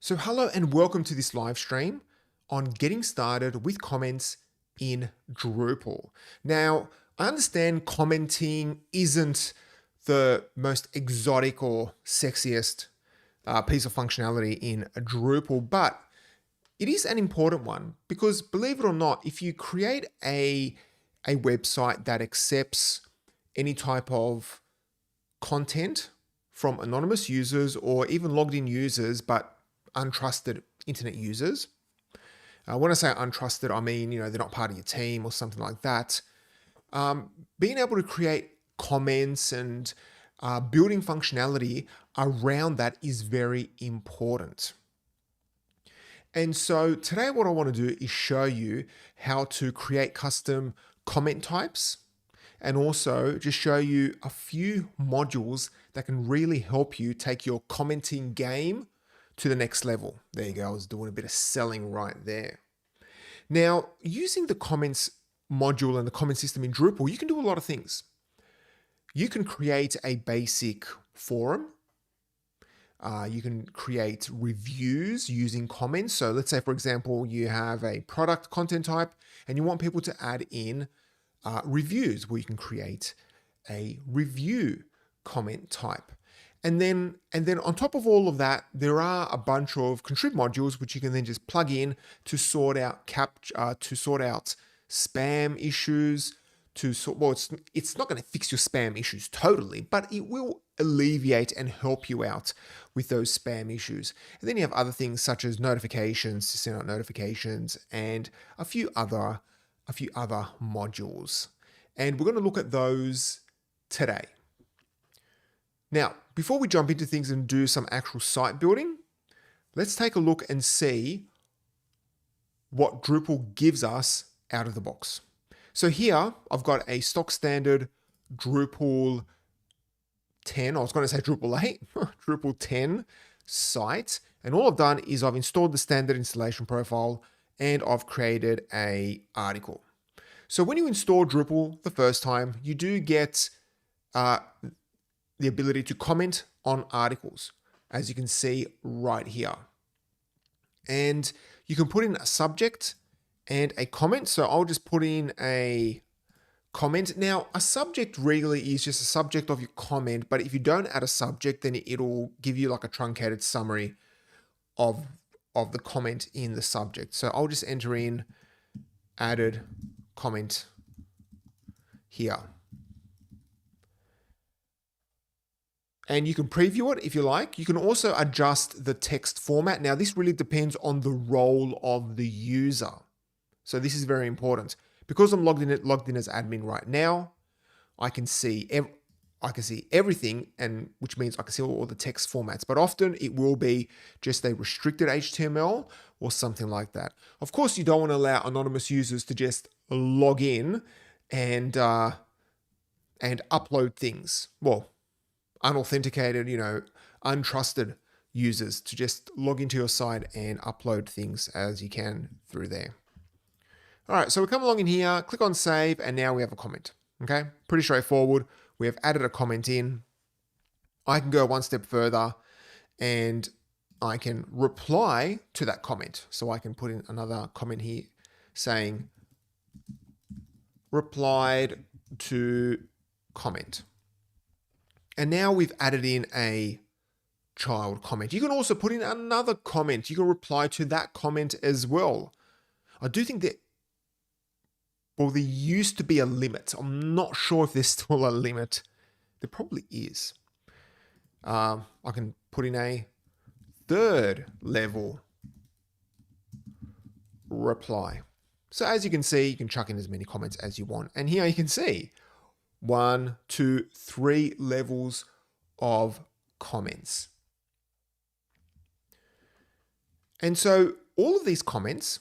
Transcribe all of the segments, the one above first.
So hello and welcome to this live stream on getting started with comments in Drupal. Now, I understand commenting isn't the most exotic or sexiest piece of functionality in Drupal, but it is an important one because believe it or not, if you create a website that accepts any type of content from anonymous users or even logged in users, but untrusted internet users. When I say untrusted, I mean, they're not part of your team or something like that. Being able to create comments and building functionality around that is very important. And so today what I want to do is show you how to create custom comment types and also just show you a few modules that can really help you take your commenting game to the next level. There you go. I was doing a bit of selling right there. Now, using the comments module and the comment system in Drupal, you can do a lot of things. You can create a basic forum. You can create reviews using comments. So let's say, for example, you have a product content type and you want people to add in reviews, where you can create a review comment type. And then on top of all of that, there are a bunch of contrib modules which you can then just plug in to sort out Captcha, to sort out spam issues. It's not going to fix your spam issues totally, but it will alleviate and help you out with those spam issues. And then you have other things such as notifications to send out notifications and a few other modules. And we're going to look at those today. Now, before we jump into things and do some actual site building, let's take a look and see what Drupal gives us out of the box. So here I've got a stock standard Drupal 10, I was going to say Drupal 8, Drupal 10 site. And all I've done is I've installed the standard installation profile and I've created an article. So when you install Drupal the first time, you do get the ability to comment on articles, as you can see right here. And you can put in a subject and a comment. So I'll just put in a comment. Now, a subject really is just a subject of your comment, but if you don't add a subject, then it'll give you like a truncated summary of the comment in the subject. So I'll just enter in added comment here. And you can preview it if you like. You can also adjust the text format. Now, this really depends on the role of the user. So this is very important. Because I'm logged in as admin right now, I can see everything, and which means I can see all the text formats. But often it will be just a restricted HTML or something like that. Of course, you don't want to allow anonymous users to just log in and upload things. Well, unauthenticated, untrusted users to just log into your site and upload things as you can through there. All right, so we come along in here, click on save, and now we have a comment. Okay, pretty straightforward. We have added a comment in. I can go one step further and I can reply to that comment. So I can put in another comment here saying replied to comment. And now we've added in a child comment. You can also put in another comment. You can reply to that comment as well. I do think that, well, there used to be a limit. I'm not sure if there's still a limit. There probably is. I can put in a third level reply. So as you can see, you can chuck in as many comments as you want. And here you can see 1, 2, 3 levels of comments. And so all of these comments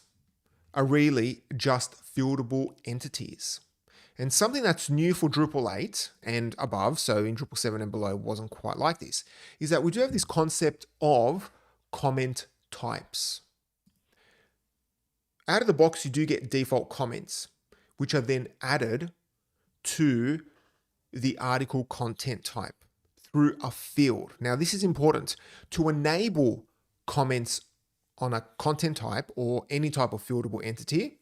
are really just fieldable entities. And something that's new for Drupal 8 and above, so in Drupal 7 and below wasn't quite like this, is that we do have this concept of comment types. Out of the box, you do get default comments, which are then added to the article content type through a field. Now, this is important. To enable comments on a content type or any type of fieldable entity,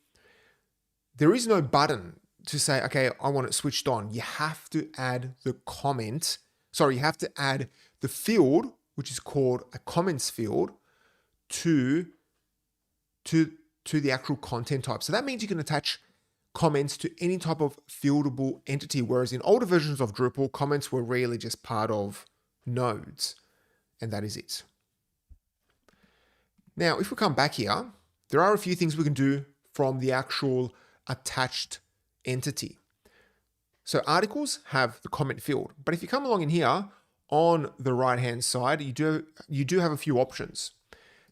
there is no button to say, okay, I want it switched on. You have to add the comment. Sorry, you have to add the field, which is called a comments field, to the actual content type. So that means you can attach comments to any type of fieldable entity, whereas in older versions of Drupal, comments were really just part of nodes, and that is it. Now, if we come back here, there are a few things we can do from the actual attached entity. So articles have the comment field, but if you come along in here on the right-hand side, you do have a few options.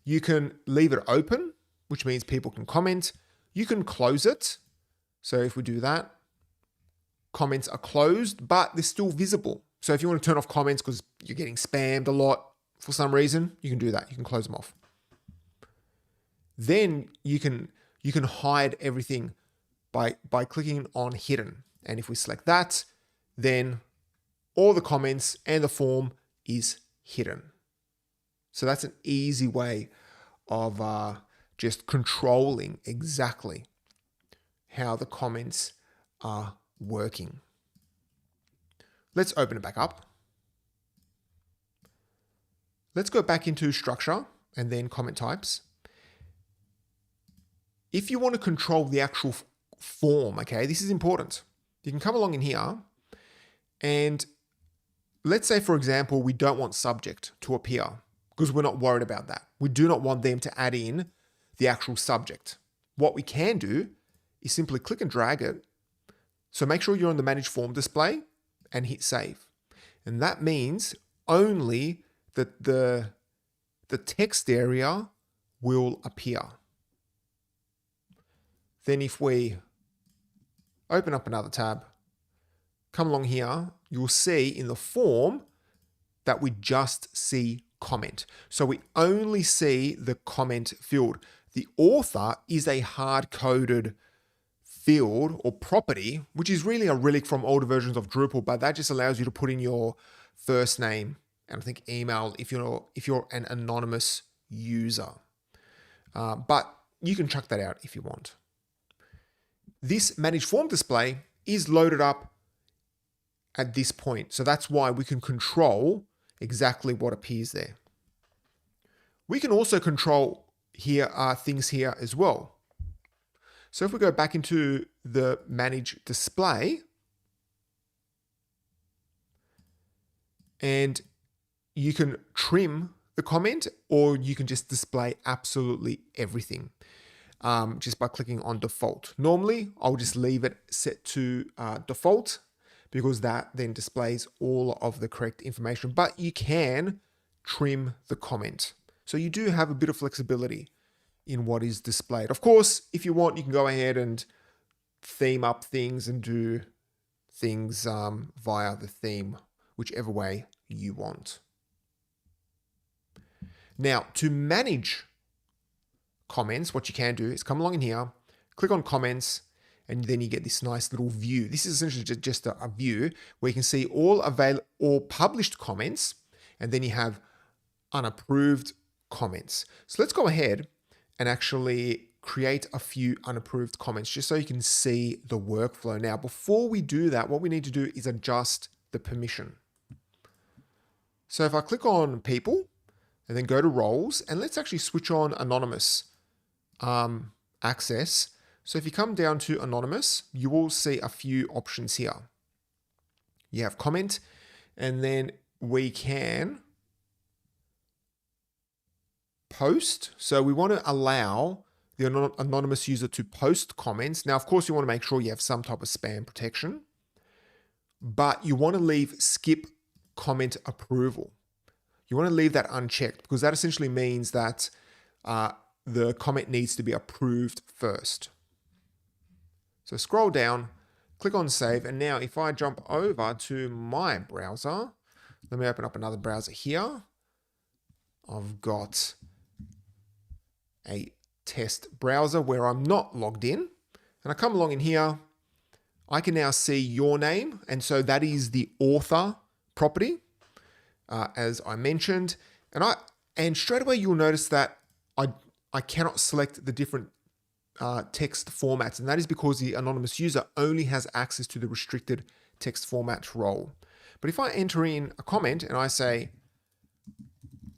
You can leave it open, which means people can comment. You can close it. So if we do that, comments are closed, but they're still visible. So if you want to turn off comments because you're getting spammed a lot for some reason, you can do that. You can close them off. Then you can hide everything by clicking on hidden. And if we select that, then all the comments and the form is hidden. So that's an easy way of just controlling exactly how the comments are working. Let's open it back up. Let's go back into structure and then comment types. If you want to control the actual form, okay, this is important. You can come along in here and let's say, for example, we don't want subject to appear because we're not worried about that. We do not want them to add in the actual subject. What we can do is simply click and drag it. So make sure you're on the manage form display and hit save. And that means only that the text area will appear. Then if we open up another tab, come along here, you'll see in the form that we just see comment. So we only see the comment field. The author is a hard-coded field or property, which is really a relic from older versions of Drupal, but that just allows you to put in your first name and I think email if you're an anonymous user. But you can chuck that out if you want. This manage form display is loaded up at this point. So that's why we can control exactly what appears there. We can also control things here as well. So if we go back into the manage display, and you can trim the comment or you can just display absolutely everything. Just by clicking on default. Normally, I'll just leave it set to default because that then displays all of the correct information, but you can trim the comment. So you do have a bit of flexibility in what is displayed. Of course, if you want, you can go ahead and theme up things and do things via the theme, whichever way you want. Now, to manage comments, what you can do is come along in here, click on comments, and then you get this nice little view. This is essentially just a view where you can see all published comments, and then you have unapproved comments. So let's go ahead and actually create a few unapproved comments just so you can see the workflow. Now, before we do that, what we need to do is adjust the permission. So if I click on people and then go to roles, and let's actually switch on anonymous access. So if you come down to anonymous, you will see a few options here. You have comment, and then we can post. So we want to allow the anonymous user to post comments. Now, of course, you want to make sure you have some type of spam protection, but you want to leave skip comment approval. You want to leave that unchecked because that essentially means that the comment needs to be approved first. So scroll down, click on save, and now if I jump over to my browser, let me open up another browser here. I've got a test browser where I'm not logged in, and I come along in here, I can now see your name, and so that is the author property, as I mentioned, and straight away you'll notice that I cannot select the different text formats, and that is because the anonymous user only has access to the restricted text format role. But if I enter in a comment and I say,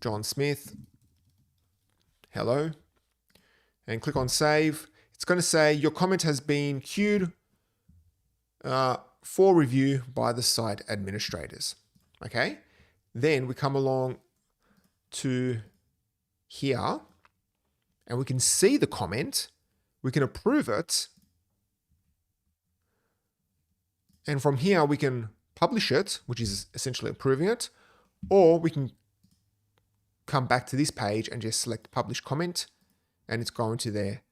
John Smith, hello, and click on save, it's going to say your comment has been queued for review by the site administrators. Okay, then we come along to here and we can see the comment, we can approve it, and from here we can publish it, which is essentially approving it, or we can come back to this page and just select publish comment, and it's going to there.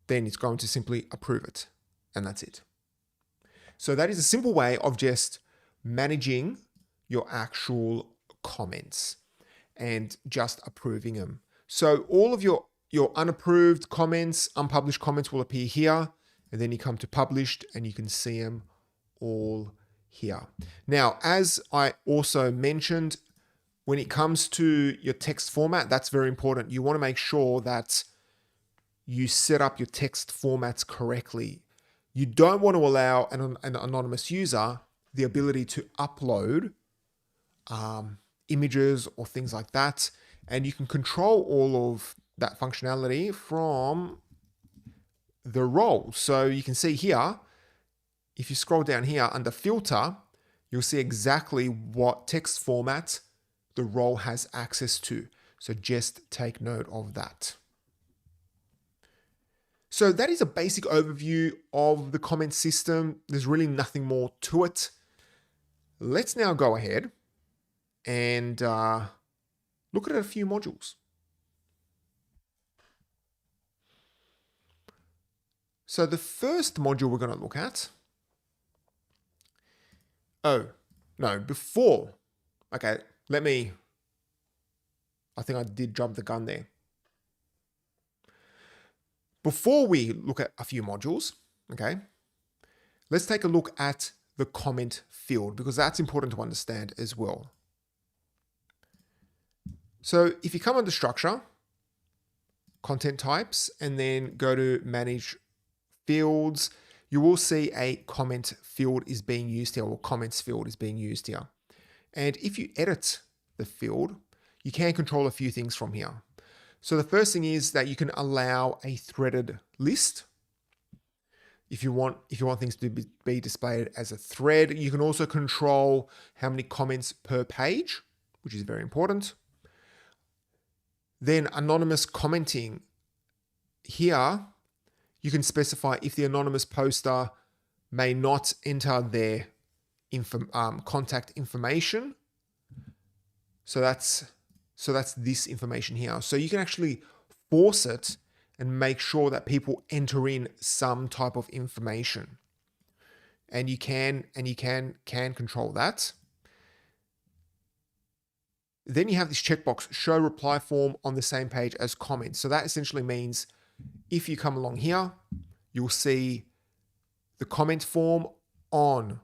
Then it's going to simply approve it, and that's it. So that is a simple way of just managing your actual comments and just approving them. So all of your unapproved comments, unpublished comments will appear here, and then you come to published and you can see them all here. Now, as I also mentioned, when it comes to your text format, that's very important. You want to make sure that you set up your text formats correctly. You don't want to allow an anonymous user the ability to upload images or things like that. And you can control all of that functionality from the role. So you can see here, if you scroll down here under filter, you'll see exactly what text format the role has access to. So just take note of that. So that is a basic overview of the comment system. There's really nothing more to it. Let's now go ahead and look at a few modules. So the first module we're going to look at, okay, I think I did jump the gun there. Before we look at a few modules, okay, let's take a look at the comment field, because that's important to understand as well. So if you come under structure, content types, and then go to manage fields, you will see a comment field is being used here, or comments field is being used here. And if you edit the field, you can control a few things from here. So the first thing is that you can allow a threaded list. If you want things to be displayed as a thread, you can also control how many comments per page, which is very important. Then anonymous commenting. Here, you can specify if the anonymous poster may not enter their contact information. So that's this information here. So you can actually force it and make sure that people enter in some type of information. And you can control that. Then you have this checkbox, show reply form on the same page as comments. So that essentially means if you come along here, you'll see the comment form on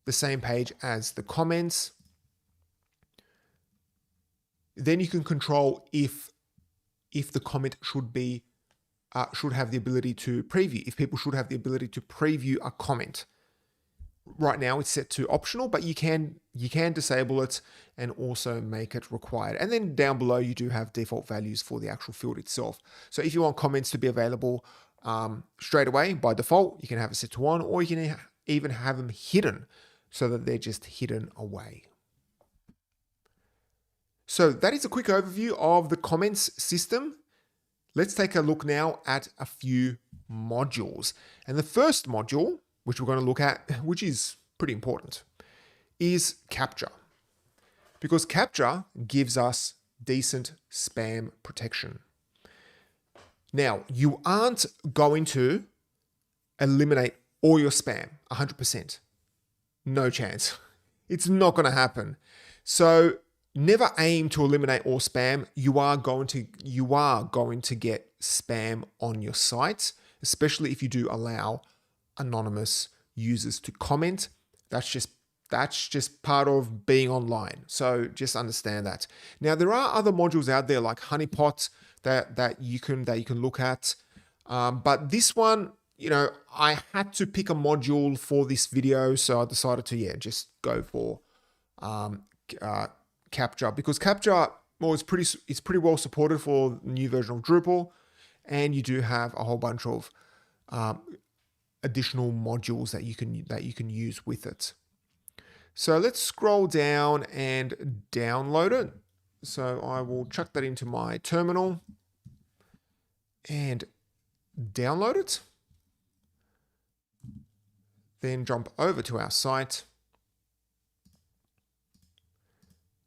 the same page as the comments. Then you can control if the comment should have the ability to preview, if people should have the ability to preview a comment. Right now it's set to optional, but you can disable it and also make it required. And then down below you do have default values for the actual field itself. So if you want comments to be available straight away by default, you can have it set to 1, or you can even have them hidden so that they're just hidden away. So that is a quick overview of the comments system. Let's take a look now at a few modules. And the first module, which we're going to look at, which is pretty important, is Captcha. Because Captcha gives us decent spam protection. Now, you aren't going to eliminate all your spam 100%. No chance. It's not going to happen. So never aim to eliminate all spam. You are going to get spam on your site, especially if you do allow anonymous users to comment. That's just part of being online. So just understand that. Now, there are other modules out there like Honeypot that you can look at. But this one, I had to pick a module for this video, so I decided to just go for Captcha, because Captcha, well, it's pretty well supported for the new version of Drupal, and you do have a whole bunch of additional modules that you can use with it. So let's scroll down and download it. So I will chuck that into my terminal and download it. Then jump over to our site.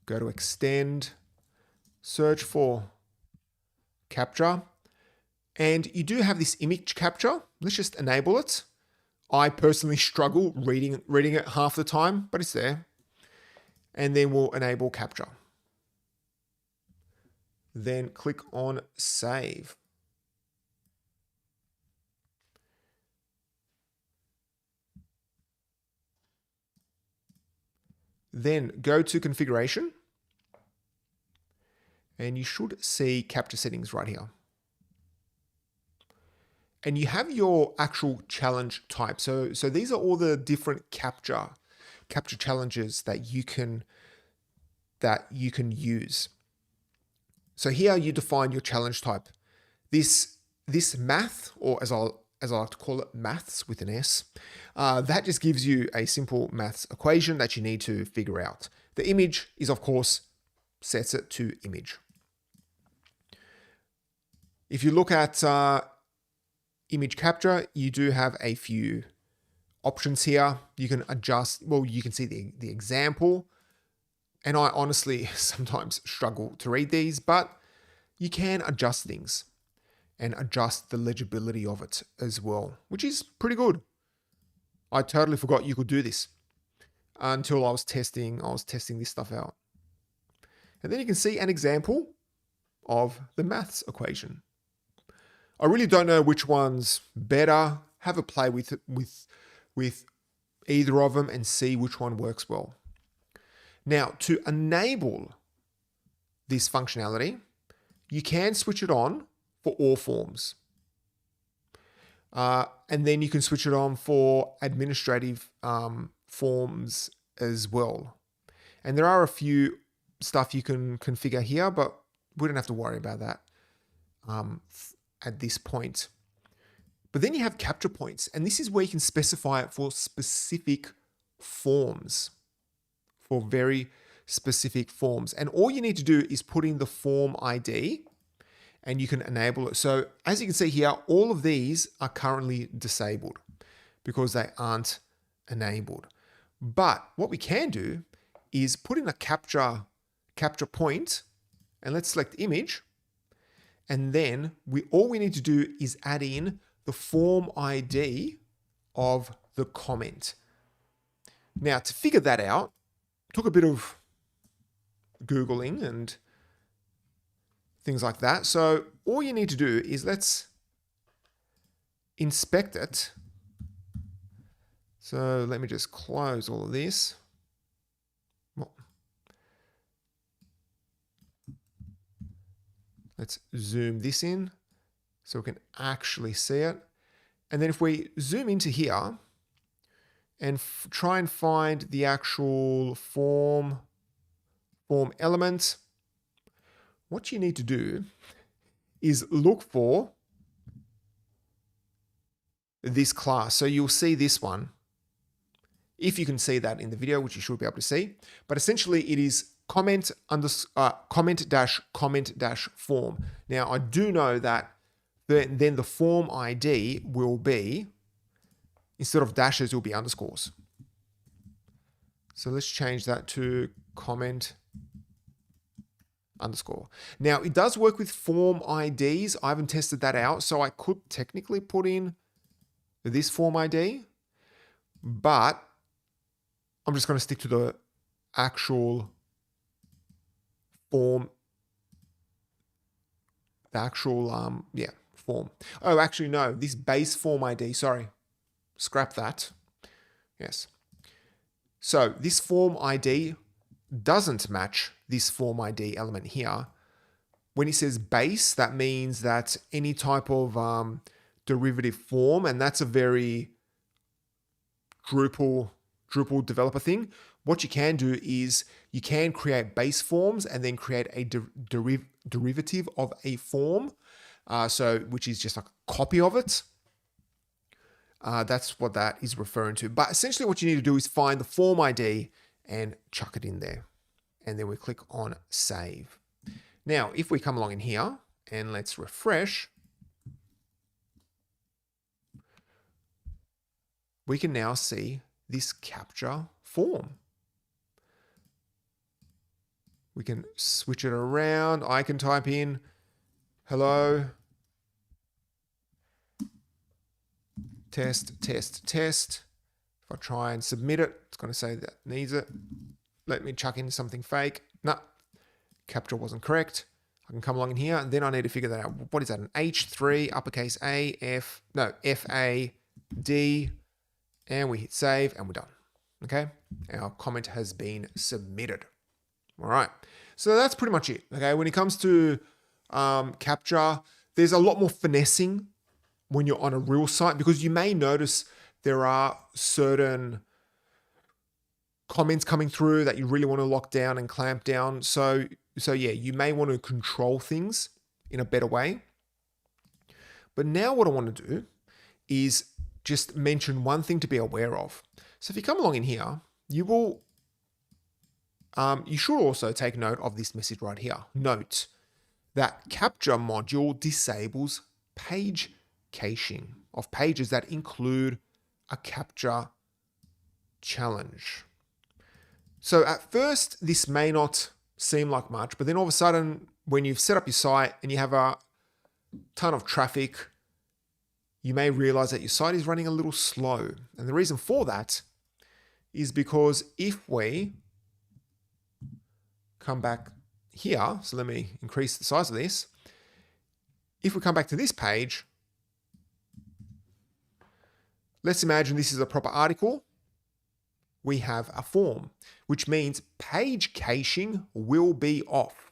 Go to extend, search for Captcha. And you do have this image capture. Let's just enable it. I personally struggle reading it half the time, but it's there. And then we'll enable Captcha. Then click on save. Then go to configuration. And you should see Captcha settings right here. And you have your actual challenge type. So these are all the different Captcha challenges that you can use. So here you define your challenge type. This math, or as I like to call it, maths with an S, that just gives you a simple maths equation that you need to figure out. The image is, of course, sets it to image. If you look at image capture, you do have a few options here. You can adjust, well, you can see the example. And I honestly sometimes struggle to read these, but you can adjust things and adjust the legibility of it as well, which is pretty good. I totally forgot you could do this until I was testing this stuff out. And then you can see an example of the maths equation. I really don't know which one's better. Have a play with either of them and see which one works well. Now, to enable this functionality, you can switch it on for all forms. And then you can switch it on for administrative forms as well. And there are a few stuff you can configure here, but we don't have to worry about that at this point. But then you have capture points, and this is where you can specify it for specific forms, for very specific forms. And all you need to do is put in the form ID and you can enable it. So as you can see here, all of these are currently disabled because they aren't enabled. But what we can do is put in a capture point, and let's select image. And then all we need to do is add in the form ID of the comment. Now, to figure that out, took a bit of Googling and things like that. So all you need to do is let's inspect it. So let me just close all of this. Let's zoom this in so we can actually see it. And then if we zoom into here and try and find the actual form element, what you need to do is look for this class. So you'll see this one, if you can see that in the video, which you should be able to see. But essentially it is comment dash form. Now I do know that then the form ID will be, instead of dashes, it will be underscores. So let's change that to comment underscore. Now it does work with form IDs. I haven't tested that out, so I could technically put in this form ID, but I'm just going to stick to the actual form, form. Oh, actually, no, this base form ID, sorry, scrap that. Yes. So this form ID doesn't match this form ID element here. when it says base, that means that any type of derivative form, and that's a very Drupal developer thing. What you can do is you can create base forms and then create a derivative of a form, which is just like a copy of it. That's what that is referring to. But essentially what you need to do is find the form ID and chuck it in there. And then we click on save. Now, if we come along in here and let's refresh, we can now see this Captcha form. We can switch it around. I can type in, hello, test, test, test. If I try and submit it, it's going to say that needs it. Let me chuck in something fake. No, Captcha wasn't correct. I can come along in here and then I need to figure that out. What is that? An H3, uppercase A, F, no, F-A, D, and we hit save and we're done. Okay, our comment has been submitted. All right, so that's pretty much it. Okay, when it comes to Captcha, there's a lot more finessing when you're on a real site, because you may notice there are certain comments coming through that you really want to lock down and clamp down. So yeah, you may want to control things in a better way. But now what I want to do is just mention one thing to be aware of. So if you come along in here, you should also take note of this message right here. Note that Captcha module disables page caching of pages that include a Captcha challenge. So at first, this may not seem like much, but then all of a sudden, when you've set up your site and you have a ton of traffic, you may realize that your site is running a little slow. And the reason for that is because if we come back here, so let me increase the size of this. If we come back to this page, let's imagine this is a proper article. We have a form, which means page caching will be off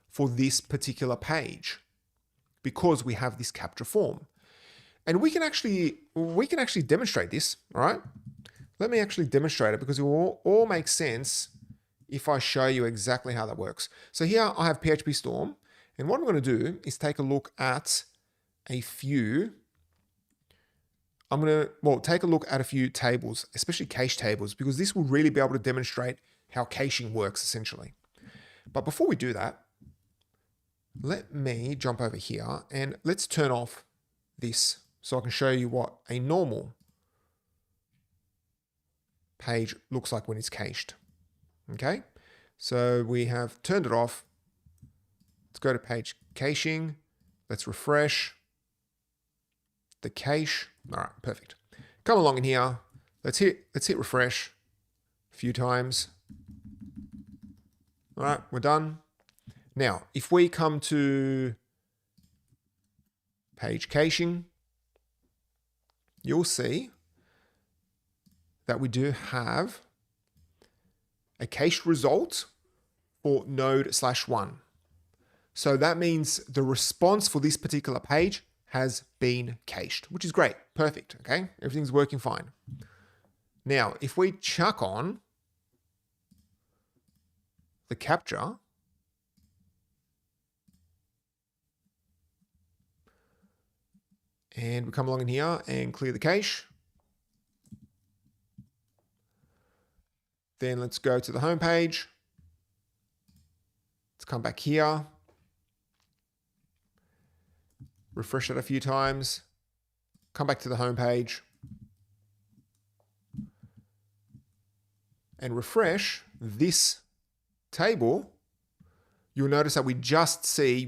for this particular page because we have this Captcha form. And we can actually demonstrate this, all right? Let me actually demonstrate it because it will all make sense if I show you exactly how that works. So here I have PHP Storm, and what I'm going to do is take a look at a few. Take a look at a few tables, especially cache tables, because this will really be able to demonstrate how caching works essentially. But before we do that, let me jump over here and let's turn off this so I can show you what a normal page looks like when it's cached. Okay, so we have turned it off. Let's go to page caching. Let's refresh the cache. All right, perfect. Come along in here. Let's hit refresh a few times. All right, we're done. Now, if we come to page caching, you'll see that we do have a cached result for node/1. So that means the response for this particular page has been cached, which is great. Perfect. Okay. Everything's working fine. Now, if we chuck on the Captcha, and we come along in here and clear the cache, then let's go to the home page. Let's come back here. Refresh it a few times, come back to the home page and refresh this table. You'll notice that we don't see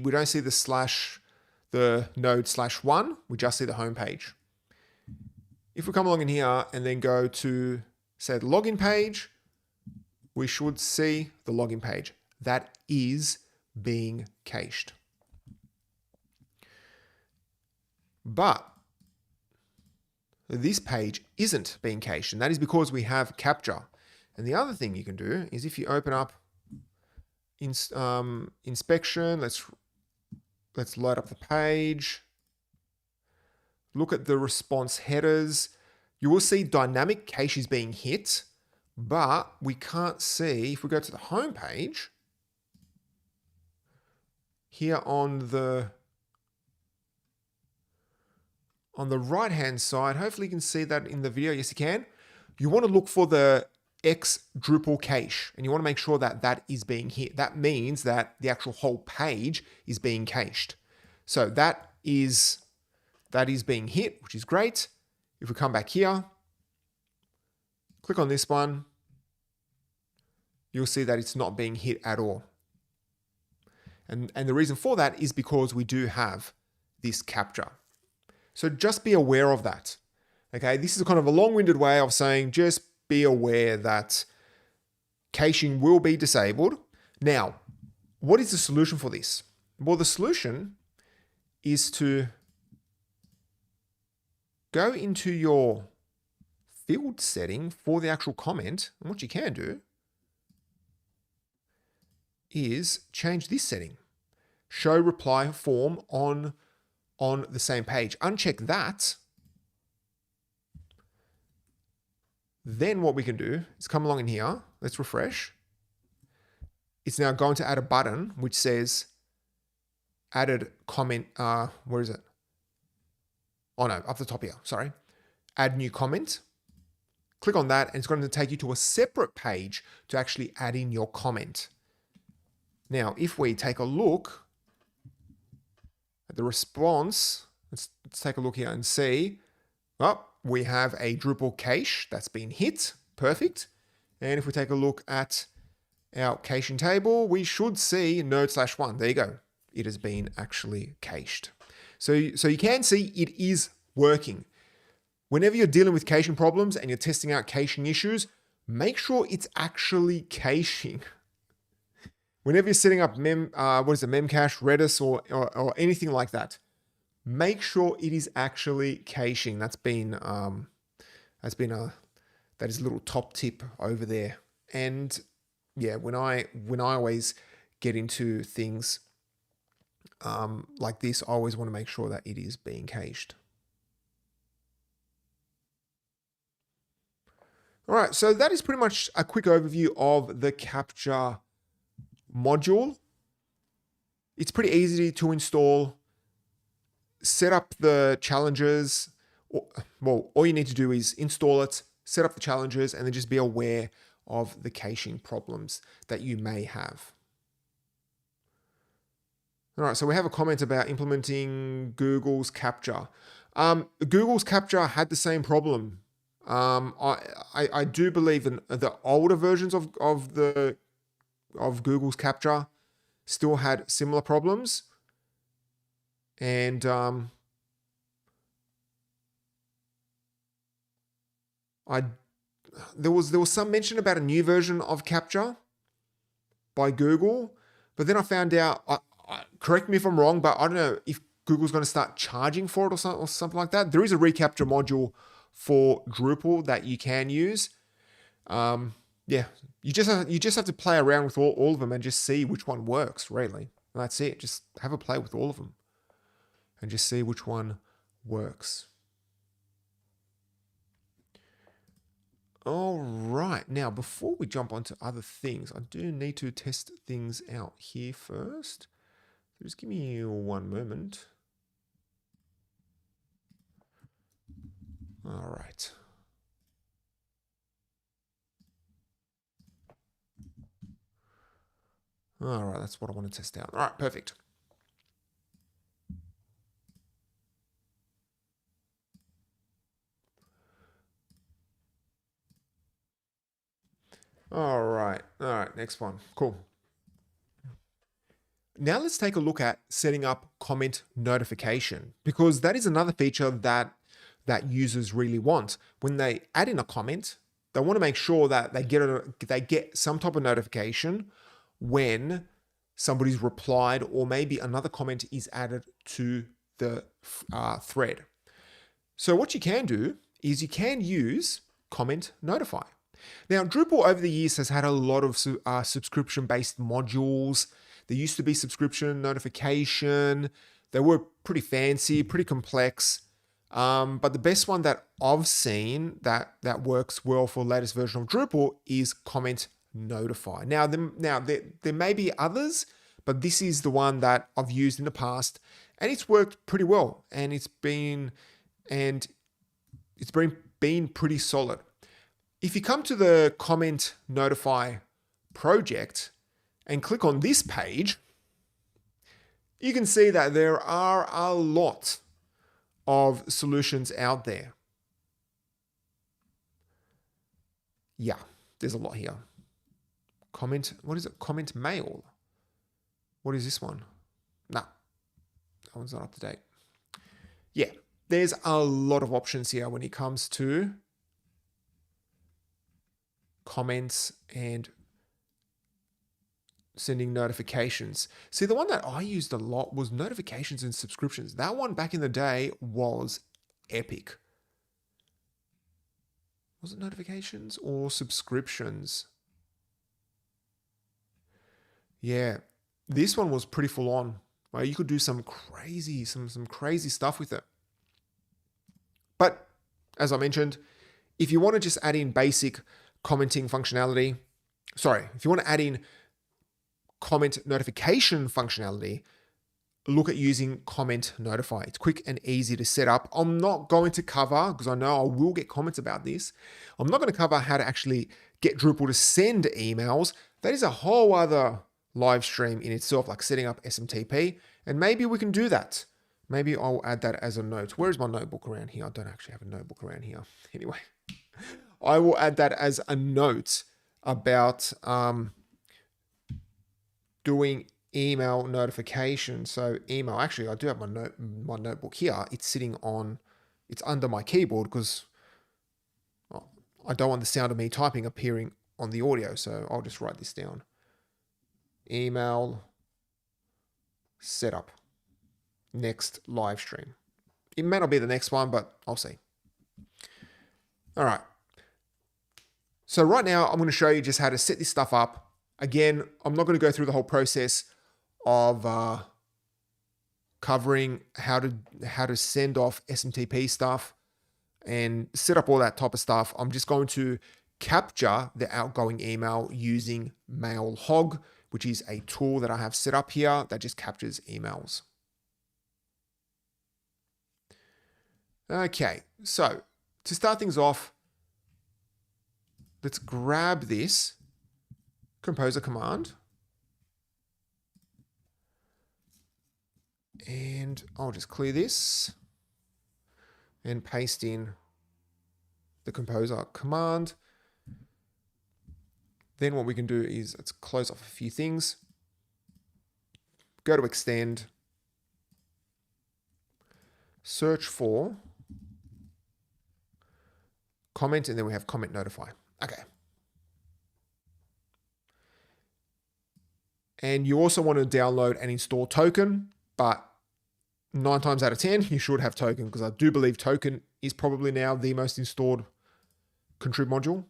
the node/1, we just see the home page. If we come along in here and then go to, say, the login page, we should see the login page. That is being cached. But this page isn't being cached, and that is because we have Captcha. And the other thing you can do is if you open up inspection. Let's load up the page. Look at the response headers. You will see dynamic cache is being hit, but we can't see, if we go to the home page, here on the right-hand side, hopefully you can see that in the video. Yes, you can. You want to look for the X Drupal cache, and you want to make sure that that is being hit. That means that the actual whole page is being cached. So that is being hit, which is great. If we come back here, click on this one, you'll see that it's not being hit at all. And the reason for that is because we do have this Captcha. So just be aware of that. Okay, this is kind of a long-winded way of saying just be aware that caching will be disabled. Now, what is the solution for this? Well, the solution is to go into your field setting for the actual comment. And what you can do is change this setting. Show reply form on the same page. Uncheck that. Then what we can do is come along in here. Let's refresh. It's now going to add a button which says added comment. Where is it? Oh no, up the top here, sorry. Add new comment. Click on that and it's going to take you to a separate page to actually add in your comment. Now, if we take a look at the response, let's take a look here and see, oh, we have a Drupal cache that's been hit, perfect. And if we take a look at our caching table, we should see node/1. There you go. It has been actually cached. So you can see it is working. Whenever you're dealing with caching problems and you're testing out caching issues, make sure it's actually caching. Whenever you're setting up Memcache, Redis, or anything like that, make sure it is actually caching. That is a little top tip over there. And yeah, when I always get into things like this, I always want to make sure that it is being cached. All right, so that is pretty much a quick overview of the Captcha module. It's pretty easy to install. Set up the challenges. Well, all you need to do is install it, set up the challenges, and then just be aware of the caching problems that you may have. All right, so we have a comment about implementing Google's Captcha. Google's Captcha had the same problem. I do believe the older versions of Google's Captcha still had similar problems. And there was some mention about a new version of Captcha by Google, but then I found out, correct me if I'm wrong, but I don't know if Google's going to start charging for it or something like that. There is a reCAPTCHA module for Drupal that you can use. Yeah, you just have to play around with all of them and just see which one works, really. And that's it. Just have a play with all of them and just see which one works. All right. Now, before we jump onto other things, I do need to test things out here first. So just give me one moment. All right. All right, that's what I want to test out. All right, perfect. All right, next one. Cool. Now let's take a look at setting up comment notification, because that is another feature that users really want. When they add in a comment, they want to make sure that they get some type of notification when somebody's replied, or maybe another comment is added to the thread. So what you can do is you can use comment notify. Now, Drupal over the years has had a lot of subscription-based modules. There used to be subscription notification. They were pretty fancy, pretty complex. But the best one that I've seen that works well for the latest version of Drupal is Comment Notify. Now there may be others, but this is the one that I've used in the past, and it's worked pretty well, and it's been pretty solid. If you come to the Comment Notify project and click on this page, you can see that there are a lot of solutions out there. Yeah, there's a lot here. What is it? Comment Mail. What is this one? Nah, that one's not up to date. Yeah, there's a lot of options here when it comes to comments and sending notifications. See, the one that I used a lot was notifications and subscriptions. That one back in the day was epic. Was it notifications or subscriptions? Yeah, this one was pretty full on. Right? You could do some crazy stuff with it. But as I mentioned, if you want to just add in basic commenting functionality, if you want to add in comment notification functionality, look at using Comment Notify. It's quick and easy to set up. I'm not going to cover, because I know I will get comments about this, I'm not going to cover how to actually get Drupal to send emails. That is a whole other live stream in itself, like setting up SMTP, and maybe we can do that. Maybe I'll add that as a note. Where's my notebook around here? I don't actually have a notebook around here. Anyway, I will add that as a note about doing email notification. So email, actually, I do have my notebook here. It's under my keyboard because I don't want the sound of me typing appearing on the audio. So I'll just write this down. Email setup. Next live stream. It may not be the next one, but I'll see. All right. So right now I'm going to show you just how to set this stuff up. Again, I'm not going to go through the whole process of covering how to send off SMTP stuff and set up all that type of stuff. I'm just going to capture the outgoing email using MailHog, which is a tool that I have set up here that just captures emails. Okay, so to start things off, let's grab this composer command. And I'll just clear this and paste in the composer command. Then what we can do is let's close off a few things. Go to extend, search for comment, and then we have comment notify. Okay. And you also want to download and install Token, but 9 times out of 10, you should have Token, because I do believe Token is probably now the most installed contrib module.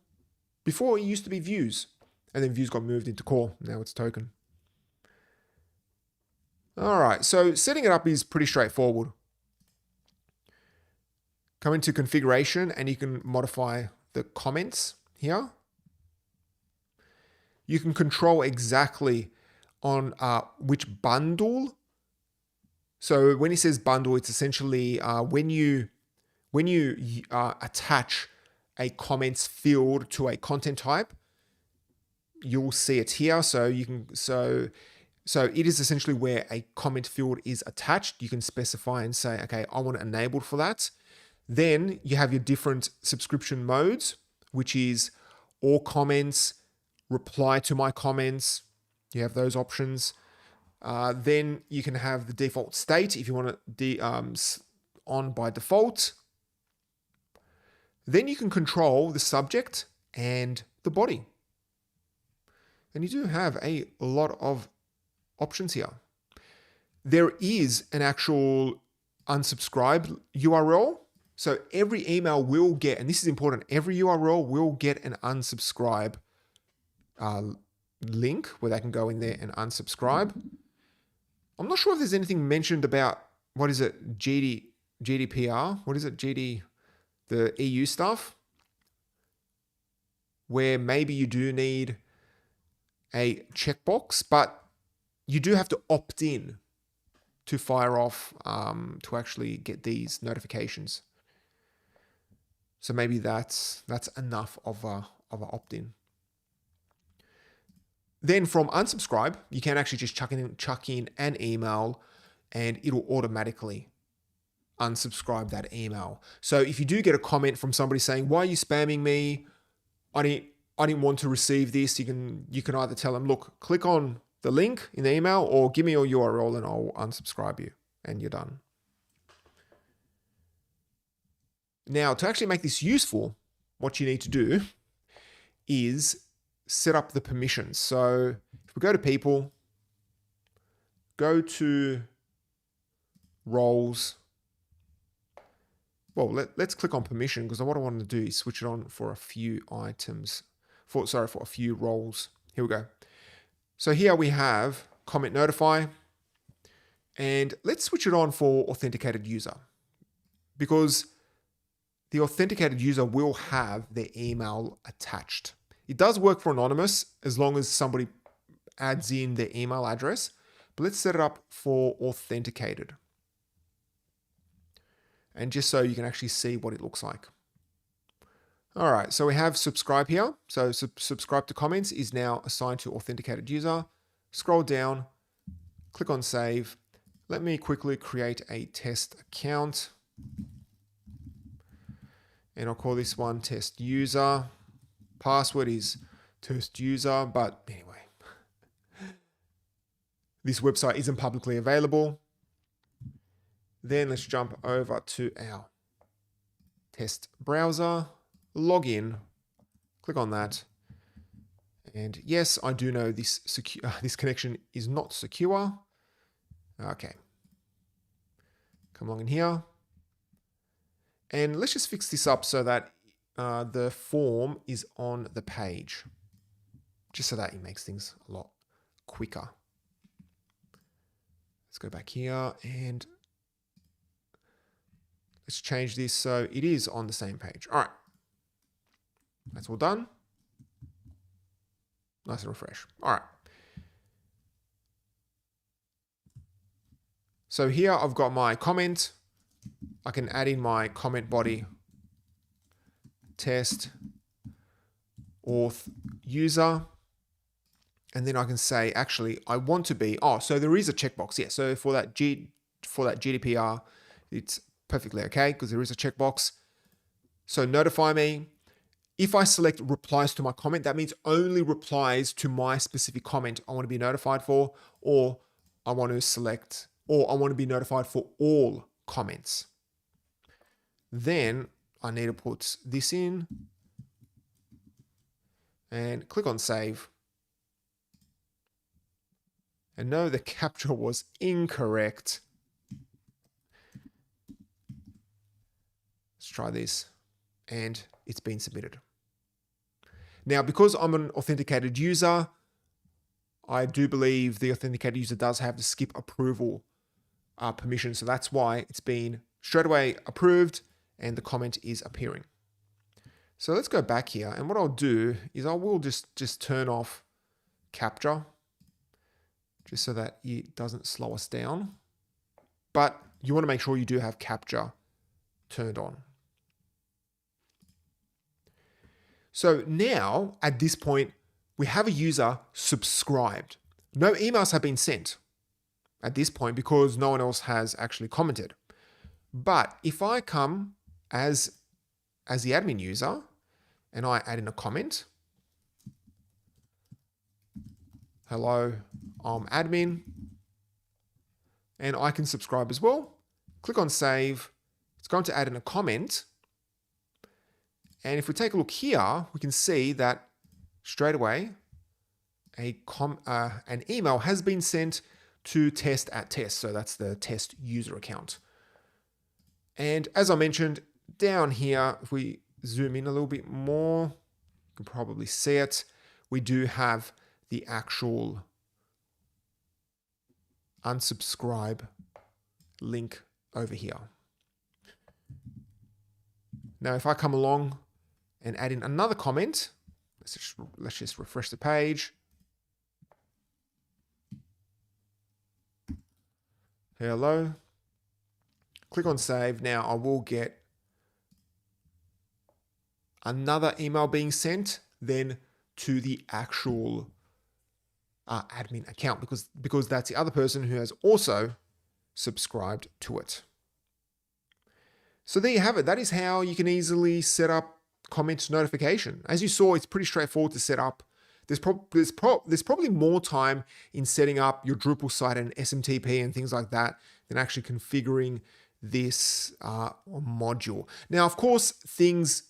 Before, it used to be Views, and then Views got moved into Core. Now it's Token. All right, so setting it up is pretty straightforward. Come into configuration and you can modify the comments here. You can control exactly on which bundle. So when it says bundle, it's essentially when you attach a comments field to a content type, you'll see it here. So you can so it is essentially where a comment field is attached. You can specify and say, okay, I want it enabled for that. Then you have your different subscription modes, which is all comments, reply to my comments. You have those options. Then you can have the default state if you want it on by default. Then you can control the subject and the body. And you do have a lot of options here. There is an actual unsubscribe URL. So every email will get, and this is important, every URL will get an unsubscribe link where they can go in there and unsubscribe. I'm not sure if there's anything mentioned about, what is it, GDPR? What is it, the EU stuff? Where maybe you do need a checkbox, but you do have to opt in to fire off to actually get these notifications. So maybe that's enough of an opt-in. Then from unsubscribe, you can actually just chuck in an email and it'll automatically unsubscribe that email. So if you do get a comment from somebody saying, "Why are you spamming me? I didn't want to receive this," you can either tell them, "Look, click on the link in the email or give me your URL and I'll unsubscribe you," and you're done. Now, to actually make this useful, what you need to do is set up the permissions. So if we go to people, go to roles. Well, let's click on permission, because what I want to do is switch it on for a few items, for a few roles. Here we go. So here we have comment notify, and let's switch it on for authenticated user, because the authenticated user will have their email attached. It does work for anonymous as long as somebody adds in their email address, but let's set it up for authenticated. And just so you can actually see what it looks like. All right, so we have subscribe here. So subscribe to comments is now assigned to authenticated user. Scroll down, click on save. Let me quickly create a test account. And I'll call this one test user. Password is test user, but anyway, this website isn't publicly available. Then let's jump over to our test browser, log in, click on that. And yes, I do know this connection is not secure. Okay. Come along in here. And let's just fix this up so that the form is on the page, just so that it makes things a lot quicker. Let's go back here and let's change this so it is on the same page. All right. That's all done. Nice and refresh. All right. So here I've got my comment. I can add in my comment body, test auth user. And then I can say, actually, I want to be, so there is a checkbox. Yeah, so for that GDPR, it's perfectly okay because there is a checkbox. So notify me. If I select replies to my comment, that means only replies to my specific comment I want to be notified for, or I want to be notified for all comments. Then I need to put this in and click on save. And no, the Captcha was incorrect. Let's try this. And it's been submitted. Now, because I'm an authenticated user, I do believe the authenticated user does have the skip approval permission. So that's why it's been straight away approved and the comment is appearing. So let's go back here. And what I'll do is I will just turn off Captcha, just so that it doesn't slow us down. But you want to make sure you do have Captcha turned on. So now, at this point, we have a user subscribed. No emails have been sent at this point because no one else has actually commented. But if I come as the admin user and I add in a comment, hello, I'm admin, and I can subscribe as well. Click on save. It's going to add in a comment. And if we take a look here, we can see that straight away an email has been sent to test@test. So that's the test user account. And as I mentioned, down here, if we zoom in a little bit more, you can probably see it. We do have the actual unsubscribe link over here. Now, if I come along and add in another comment, let's just refresh the page. Hello. Click on save. Now I will get another email being sent then to the actual admin account because that's the other person who has also subscribed to it. So there you have it. That is how you can easily set up comment notification. As you saw, it's pretty straightforward to set up. There's probably more time in setting up your Drupal site and SMTP and things like that than actually configuring this module. Now, of course, things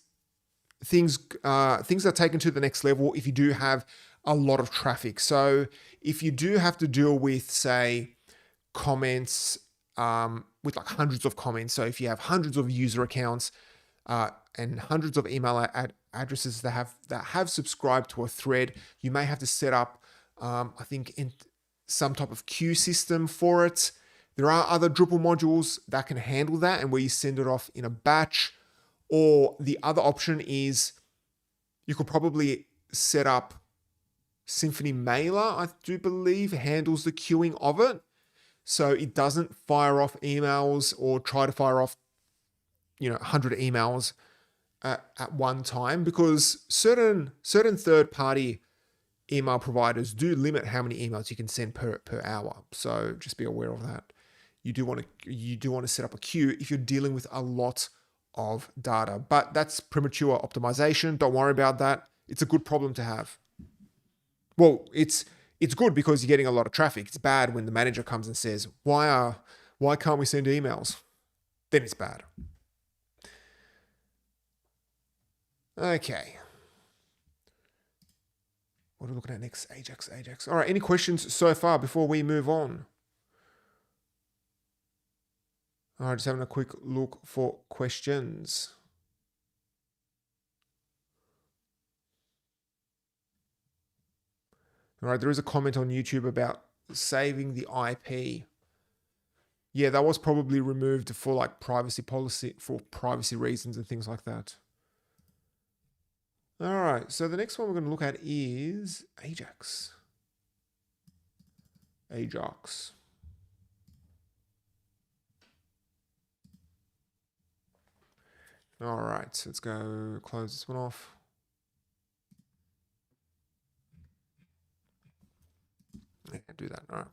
are taken to the next level if you do have a lot of traffic. So if you do have to deal with, say, comments with like hundreds of comments, so if you have hundreds of user accounts and hundreds of email addresses that have subscribed to a thread, you may have to set up, I think, in some type of queue system for it. There are other Drupal modules that can handle that and where you send it off in a batch. Or the other option is you could probably set up Symphony Mailer, I do believe, handles the queuing of it. So it doesn't fire off emails or try to fire off, 100 emails at one time, because certain third-party email providers do limit how many emails you can send per hour. So just be aware of that. You do want to set up a queue if you're dealing with a lot of data, but that's premature optimization. Don't worry about that. It's a good problem to have. Well, it's good because you're getting a lot of traffic. It's bad when the manager comes and says, why can't we send emails? Then it's bad. Okay. What are we looking at next? Ajax. All right. Any questions so far before we move on? All right, just having a quick look for questions. All right, there is a comment on YouTube about saving the IP. Yeah, that was probably removed for like privacy reasons and things like that. All right, so the next one we're going to look at is Ajax. All right, let's go close this one off. Yeah, do that. All right.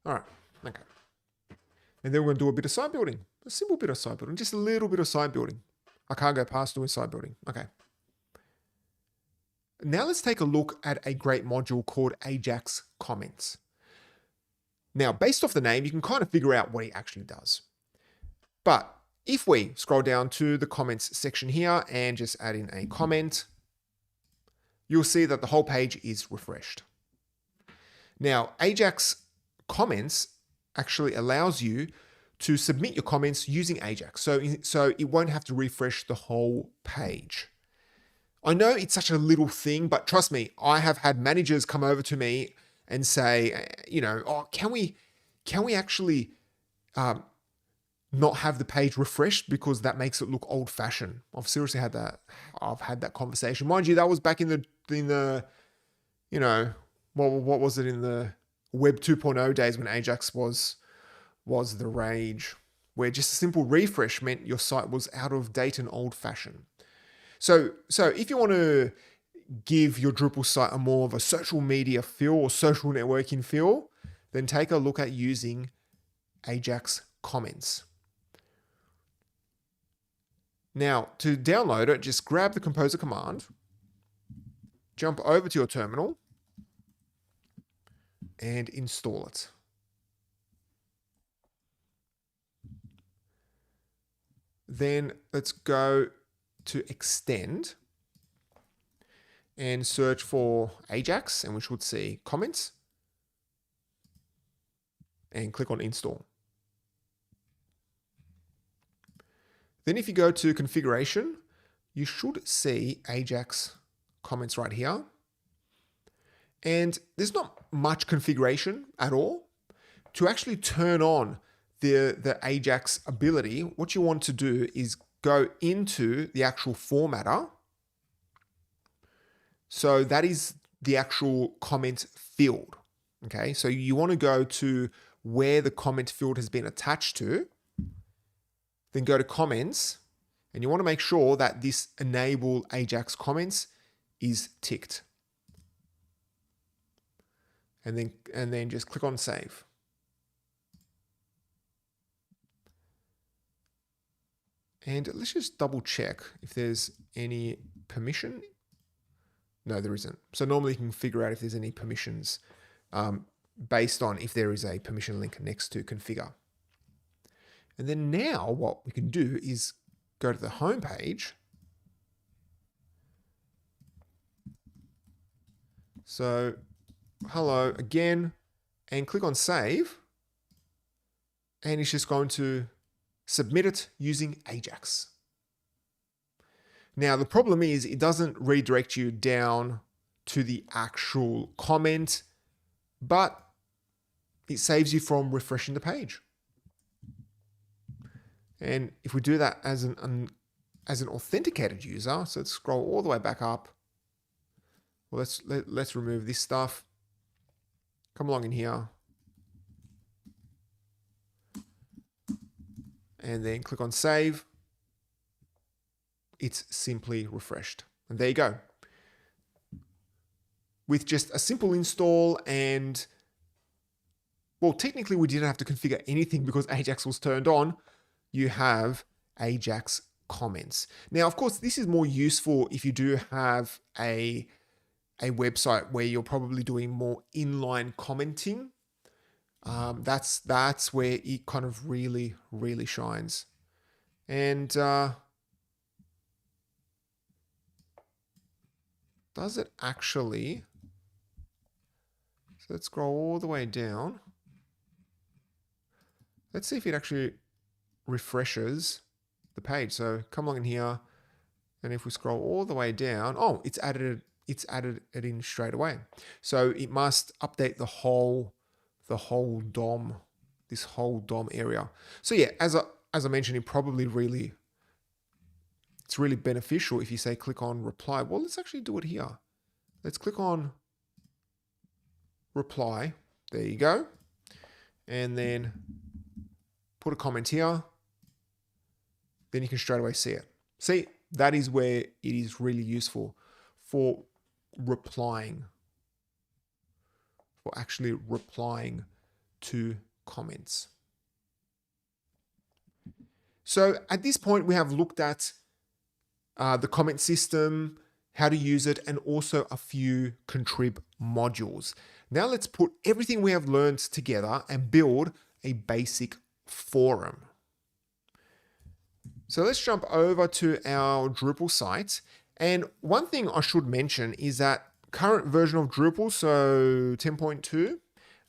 All right. Okay. And then we're going to do a bit of site building. A simple bit of site building. Just a little bit of site building. I can't go past doing site building. Okay. Now let's take a look at a great module called Ajax Comments. Now, based off the name, you can kind of figure out what it actually does. But if we scroll down to the comments section here and just add in a comment, you'll see that the whole page is refreshed. Now, Ajax Comments actually allows you to submit your comments using Ajax. So it won't have to refresh the whole page. I know it's such a little thing, but trust me, I have had managers come over to me and say, can we actually not have the page refreshed because that makes it look old-fashioned. I've seriously had that. I've had that conversation. Mind you, that was back in the what was it, in the Web 2.0 days when Ajax was the rage, where just a simple refresh meant your site was out of date and old-fashioned. So if you want to give your Drupal site a more of a social media feel or social networking feel, then take a look at using Ajax Comments. Now, to download it, just grab the Composer command, jump over to your terminal, and install it. Then let's go to extend and search for Ajax, and we should see comments. and click on install. Then if you go to configuration, you should see Ajax comments right here. And there's not much configuration at all. To actually turn on the Ajax ability, what you want to do is go into the actual formatter. So that is the actual comment field. Okay, so you want to go to where the comment field has been attached to, then go to comments, and you want to make sure that this enable Ajax comments is ticked. And then just click on save. And let's just double check if there's any permission. No, there isn't. So normally you can figure out if there's any permissions based on if there is a permission link next to configure. And then now what we can do is go to the home page. So hello again, and click on save. And it's just going to submit it using Ajax. Now, the problem is it doesn't redirect you down to the actual comment, but it saves you from refreshing the page. And if we do that as an authenticated user, so let's scroll all the way back up. Well, let's remove this stuff. Come along in here. And then click on save. It's simply refreshed. And there you go. With just a simple install and, well, technically we didn't have to configure anything because Ajax was turned on. You have Ajax comments. Now, of course, this is more useful if you do have a website where you're probably doing more inline commenting. That's where it kind of really shines. And does it actually? So let's scroll all the way down. Let's see if it actually refreshes the page. So come along in here, and if we scroll all the way down, oh, it's added it in straight away. So it must update the whole DOM, this whole DOM area. So yeah, as I mentioned, it's really beneficial if you say click on reply. Well, let's actually do it here. Let's click on reply. There you go. And then put a comment here. Then you can straight away see it. See, that is where it is really useful for replying, for actually replying to comments. So at this point, we have looked at the comment system, how to use it, and also a few contrib modules. Now let's put everything we have learned together and build a basic forum. So let's jump over to our Drupal site. And one thing I should mention is that current version of Drupal, so 10.2,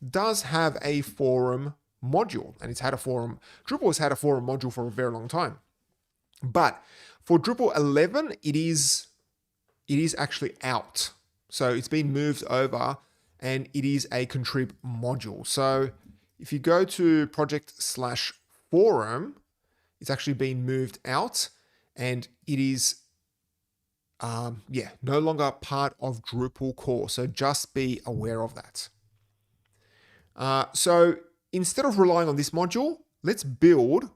does have a forum module, and Drupal has had a forum module for a very long time. But for Drupal 11, it is actually out. So it's been moved over and it is a contrib module. So if you go to project/forum, it's actually been moved out and it is no longer part of Drupal core. So just be aware of that. So instead of relying on this module, let's build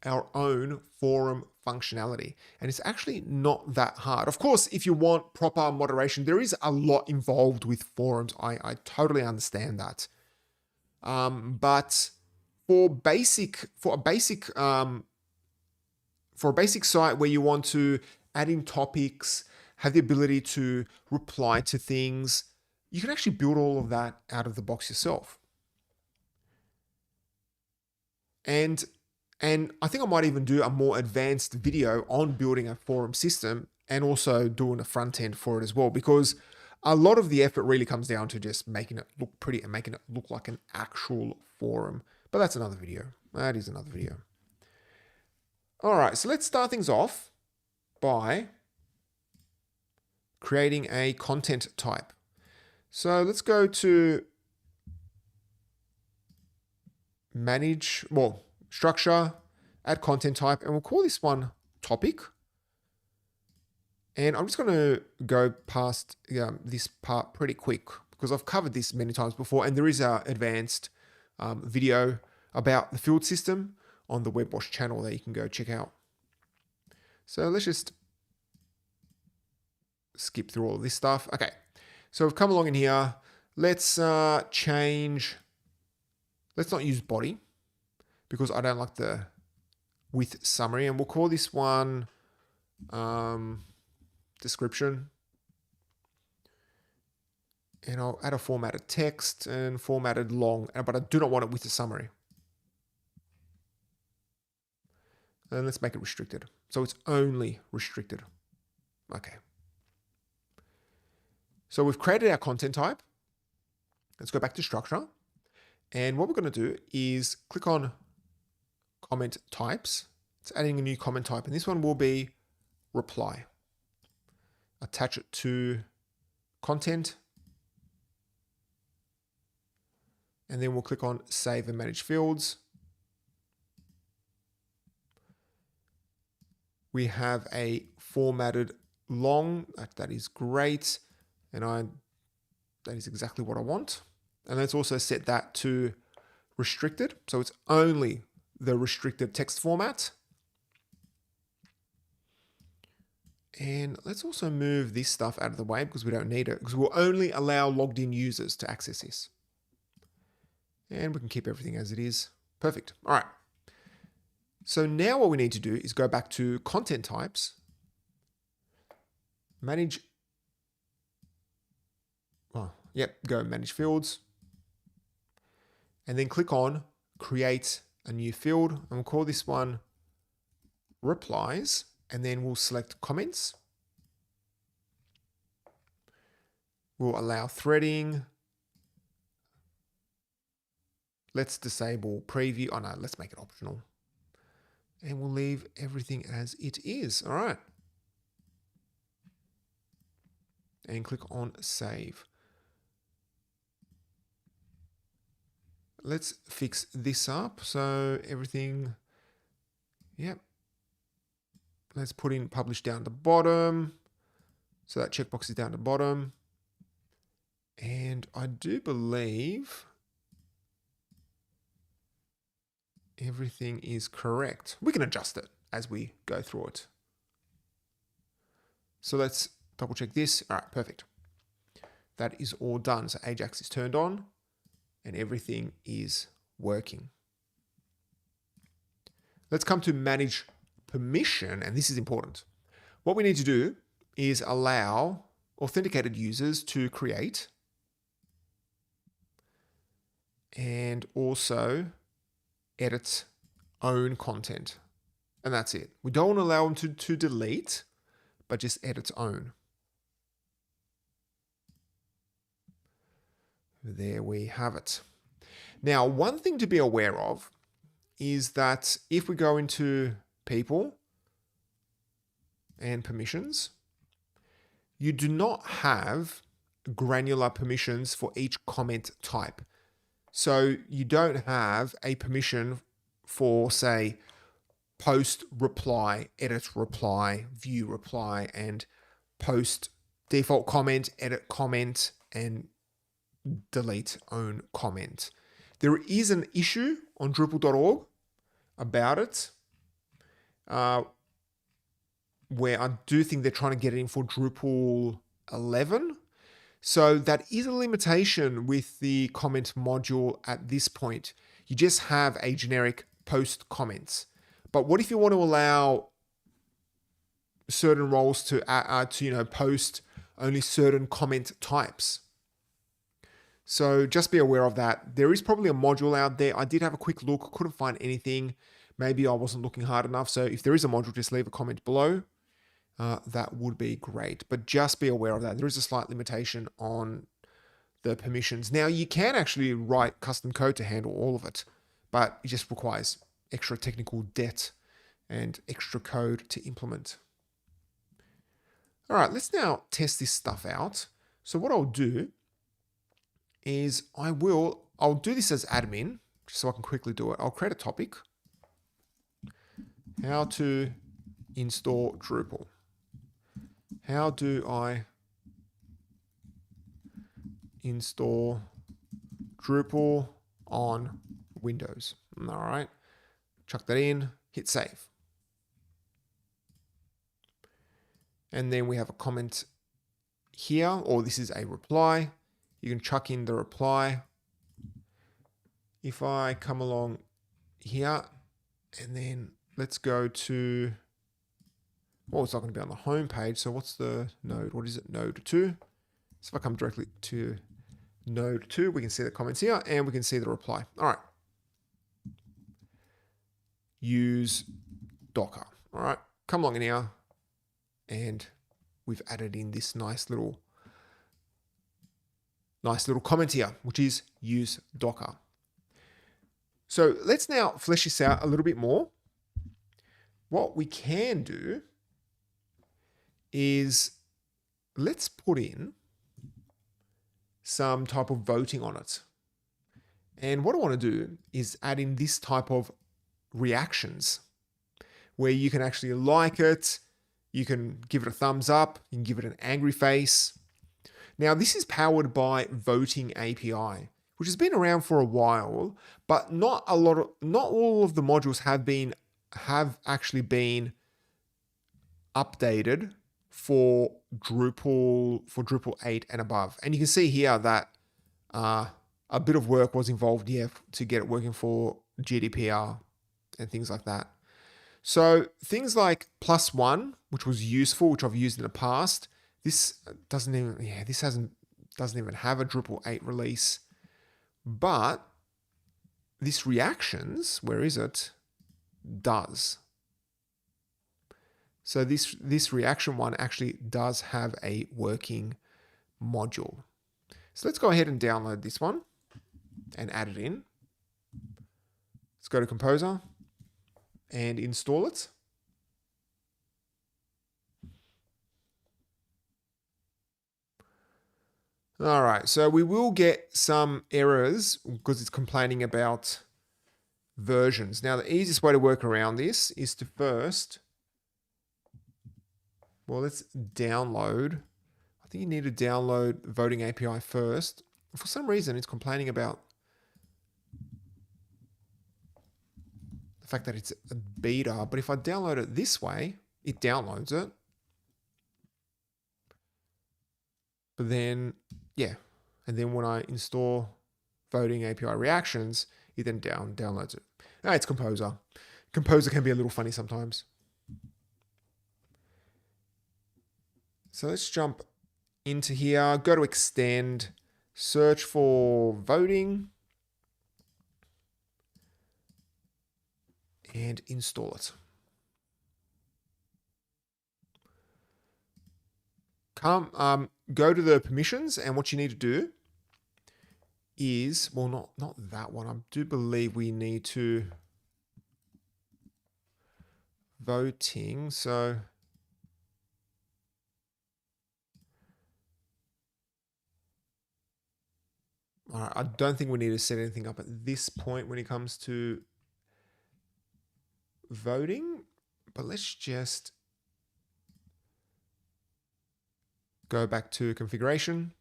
our own forum functionality. And it's actually not that hard. Of course, if you want proper moderation, there is a lot involved with forums. I totally understand that. But for a basic site where you want to add in topics, have the ability to reply to things, you can actually build all of that out of the box yourself. And I think I might even do a more advanced video on building a forum system and also doing a front end for it as well, because a lot of the effort really comes down to just making it look pretty and making it look like an actual forum. But that's another video. That is another video. All right, so let's start things off by creating a content type. So let's go to manage, well, structure, add content type, and we'll call this one topic. And I'm just going to go past this part pretty quick because I've covered this many times before, and there is an advanced video about the field system on the WebWash channel that you can go check out. So let's just skip through all of this stuff. Okay, so we've come along in here. Let's change, let's not use body because I don't like the with summary, and we'll call this one description. And I'll add a formatted text and formatted long, but I do not want it with the summary. And let's make it restricted. So it's only restricted. Okay. So we've created our content type. Let's go back to structure. And what we're going to do is click on comment types. It's adding a new comment type, and this one will be reply. Attach it to content. And then we'll click on save and manage fields. We have a formatted long, that is great. And that is exactly what I want. And let's also set that to restricted. So it's only the restricted text format. And let's also move this stuff out of the way because we don't need it, because we'll only allow logged in users to access this. And we can keep everything as it is. Perfect. All right. So now what we need to do is go back to content types, manage, go manage fields, and then click on create a new field, and we'll call this one replies, and then we'll select comments. We'll allow threading. Let's disable preview. Oh no, let's make it optional. And we'll leave everything as it is. All right. And click on save. Let's fix this up. So everything, yep. Let's put in publish down the bottom. So that checkbox is down the bottom. And I do believe everything is correct. We can adjust it as we go through it. So let's double check this. All right, perfect. That is all done. So Ajax is turned on and everything is working. Let's come to manage permission, and this is important. What we need to do is allow authenticated users to create and also edit own content. And that's it. We don't allow them to delete, but just edit own. There we have it. Now, one thing to be aware of is that if we go into people and permissions, you do not have granular permissions for each comment type. So you don't have a permission for, say, post reply, edit reply, view reply, and post default comment, edit comment, and delete own comment. There is an issue on Drupal.org about it, where I do think they're trying to get it in for Drupal 11. So that is a limitation with the comment module at this point. You just have a generic post comments. But what if you want to allow certain roles to post only certain comment types? So just be aware of that. There is probably a module out there. I did have a quick look, couldn't find anything. Maybe I wasn't looking hard enough. So if there is a module, just leave a comment below that would be great. But just be aware of that. There is a slight limitation on the permissions. Now, you can actually write custom code to handle all of it, but it just requires extra technical debt and extra code to implement. All right, let's now test this stuff out. So what I'll do is I'll do this as admin, just so I can quickly do it. I'll create a topic. How to install Drupal. How do I install Drupal on Windows? All right, chuck that in, hit save. And then we have a comment here, or this is a reply. You can chuck in the reply. If I come along here, and then let's go to, well, it's not going to be on the home page. So what's the node? What is it? Node 2. So if I come directly to node 2, we can see the comments here and we can see the reply. All right. Use Docker. All right. Come along in here and we've added in this nice little comment here, which is use Docker. So let's now flesh this out a little bit more. What we can do is let's put in some type of voting on it. And what I want to do is add in this type of reactions where you can actually like it, you can give it a thumbs up, you can give it an angry face. Now, this is powered by Voting API, which has been around for a while, but not all of the modules have actually been updated for Drupal 8 and above. And you can see here that a bit of work was involved here to get it working for GDPR and things like that. So things like +1, which was useful, which I've used in the past, this doesn't even have a Drupal 8 release. But this reactions, where is it? Does. So this reaction one actually does have a working module. So let's go ahead and download this one and add it in. Let's go to Composer and install it. All right, so we will get some errors because it's complaining about versions. Now, the easiest way to work around this is to first, well, let's download. I think you need to download Voting API first. For some reason, it's complaining about the fact that it's a beta, but if I download it this way, it downloads it. But then, yeah, and then when I install Voting API reactions, it then downloads it. It's Composer. Composer can be a little funny sometimes. So let's jump into here, go to extend, search for voting, and install it. Go to the permissions, and what you need to do is, well, not that one. I do believe we need to voting. So all right, I don't think we need to set anything up at this point when it comes to voting, but let's just go back to configuration,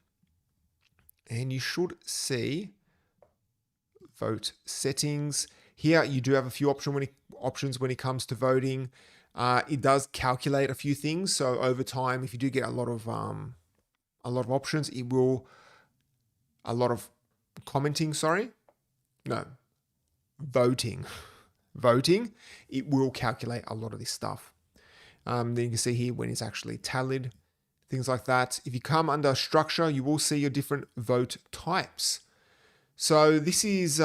and you should see vote settings. Here you do have a few options when it comes to voting. It does calculate a few things. So over time, if you do get a lot of options, it will voting, it will calculate a lot of this stuff. Then you can see here when it's actually tallied, things like that. If you come under structure, you will see your different vote types. So this is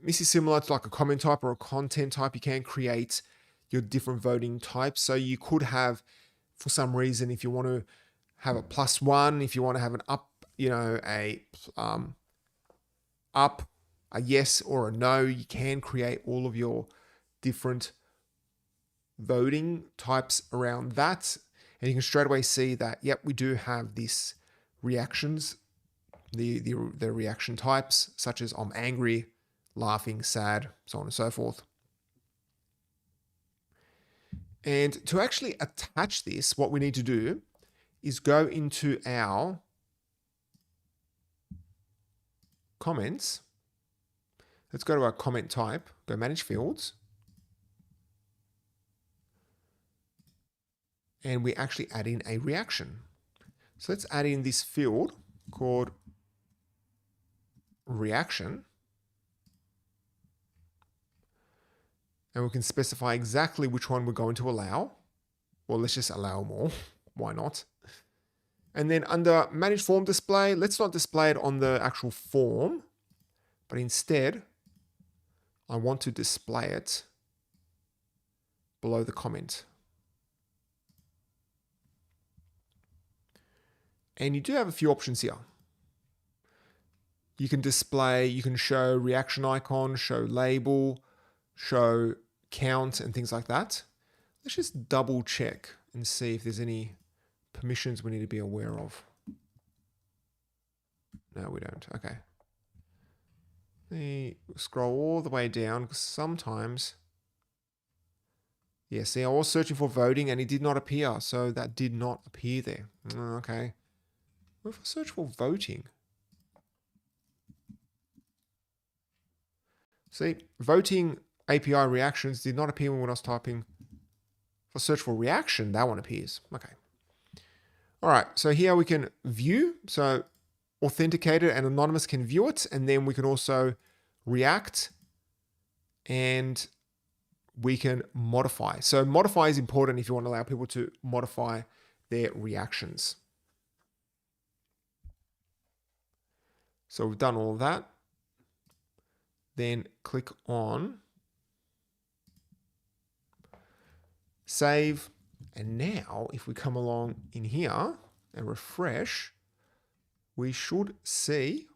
similar to like a comment type or a content type. You can create your different voting types. So you could have for some reason, if you want to have a +1, if you want to have an up, up, a yes or a no, you can create all of your different voting types around that. And you can straight away see that, yep, we do have this reactions, the reaction types, such as I'm angry, laughing, sad, so on and so forth. And to actually attach this, what we need to do is go into our comments. Let's go to our comment type, go manage fields. And we actually add in a reaction. So let's add in this field called reaction. And we can specify exactly which one we're going to allow. Well, let's just allow them all. Why not? And then under manage form display, let's not display it on the actual form, but instead, I want to display it below the comment. And you do have a few options here. You can display, you can show reaction icon, show label, show count, and things like that. Let's just double check and see if there's any permissions we need to be aware of. No, we don't. Okay. Let me scroll all the way down because sometimes, yeah, see, I was searching for voting and it did not appear. So that did not appear there. Okay. What if I search for voting? See, voting API reactions did not appear when I was typing. If I search for reaction, that one appears. Okay. All right, so here we can view. So authenticated and anonymous can view it. And then we can also react and we can modify. So modify is important if you want to allow people to modify their reactions. So we've done all of that. Then click on save. And now if we come along in here and refresh, we should see,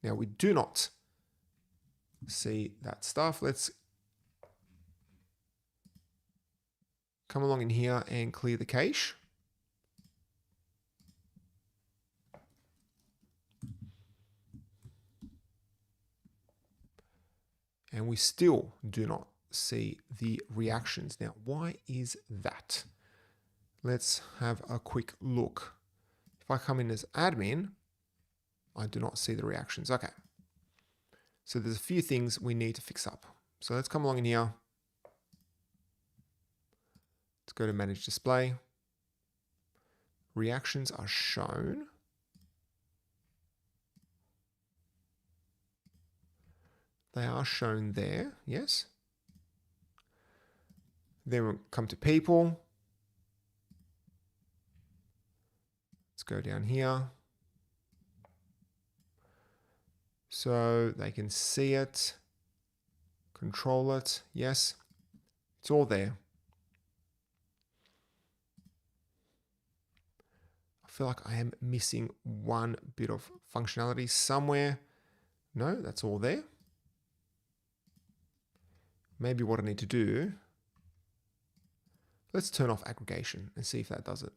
now we do not see that stuff. Let's come along in here and clear the cache. And we still do not see the reactions. Now, why is that? Let's have a quick look. If I come in as admin, I do not see the reactions. Okay. So there's a few things we need to fix up. So let's come along in here. Let's go to manage display. Reactions are shown. They are shown there, yes. Then we'll come to people. Let's go down here. So they can see it, control it, yes. It's all there. I feel like I am missing one bit of functionality somewhere. No, that's all there. Maybe what I need to do, let's turn off aggregation and see if that does it.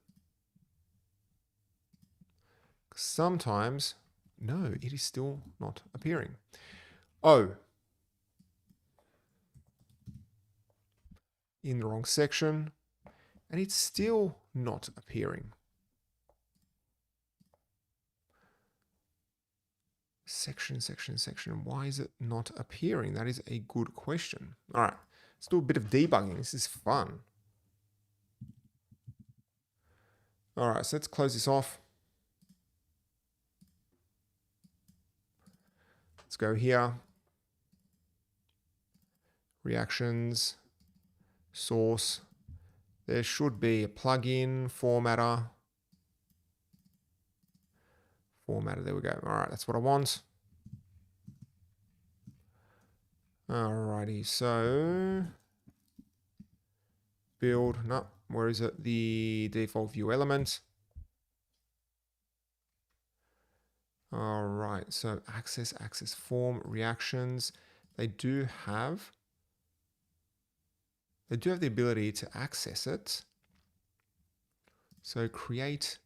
Sometimes, no, it is still not appearing. Oh, in the wrong section, and it's still not appearing. Section. Why is it not appearing? That is a good question. All right, let's do a bit of debugging. This is fun. All right, so let's close this off. Let's go here. Reactions, source. There should be a plugin, formatter. There we go. All right, that's what I want. Alrighty, so build, no, where is it? The default view element. All right, so access form, reactions. They do have the ability to access it. So create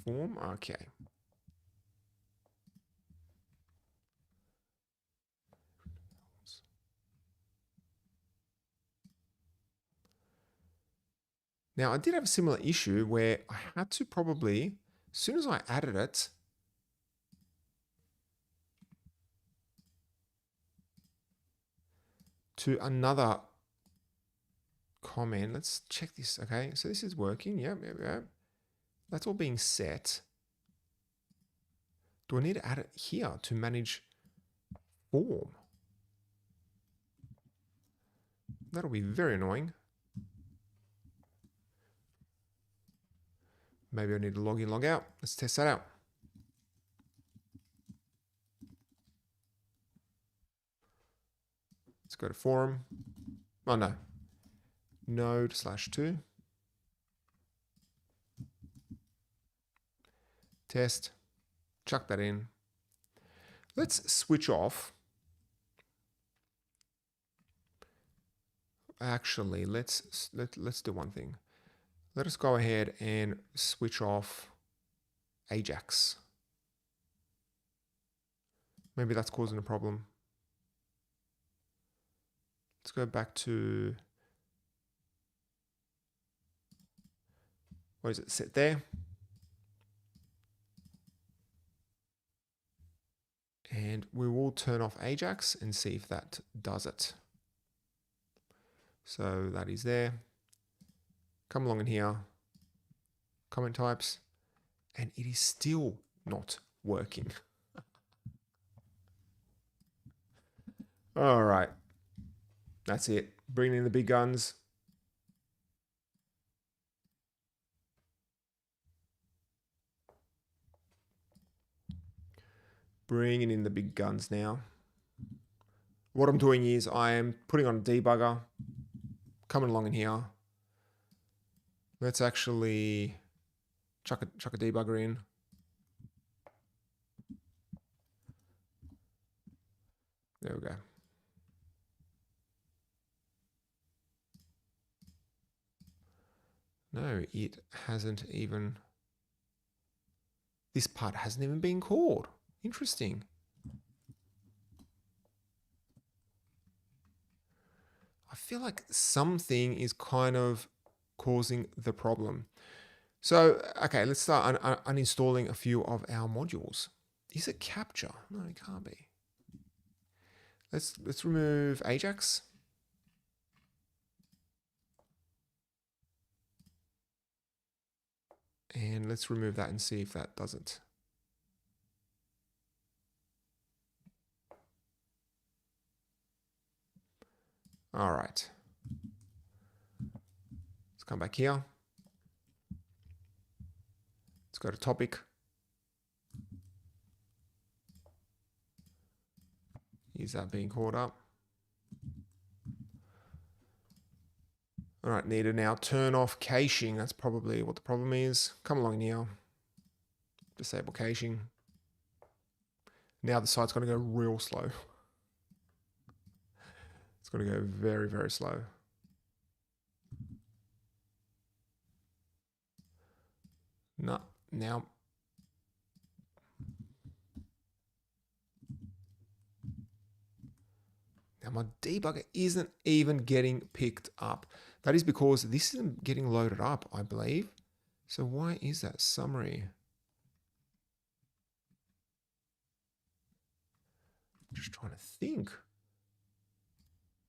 form, okay. Now I did have a similar issue where I had to probably, as soon as I added it, to another comment. Let's check this. Okay, so this is working. Yep. That's all being set. Do I need to add it here to manage form? That'll be very annoying. Maybe I need to log in, log out. Let's test that out. Let's go to forum. Oh no. Node/2. Test. Chuck that in. Let's switch off. Actually, let's do one thing. Let us go ahead and switch off Ajax. Maybe that's causing a problem. Let's go back to, what is it, set there. And we will turn off Ajax and see if that does it. So that is there. Come along in here, comment types, and it is still not working. All right, that's it. Bringing in the big guns. Bringing in the big guns now. What I'm doing is I am putting on a debugger, coming along in here. Let's actually chuck a debugger in. There we go. No, it hasn't even, this part hasn't even been called. Interesting. I feel like something is kind of causing the problem. So, okay, let's start uninstalling a few of our modules. Is it Captcha? No, it can't be. Let's remove Ajax. And let's remove that and see if that does it. All right. Let's come back here. Let's go to topic. Is that being called up? All right, need to now turn off caching. That's probably what the problem is. Come along in here. Disable caching. Now the site's going to go real slow. It's going to go very, very slow. No, now. Now my debugger isn't even getting picked up. That is because this isn't getting loaded up, I believe. So why is that? Summary. Just trying to think.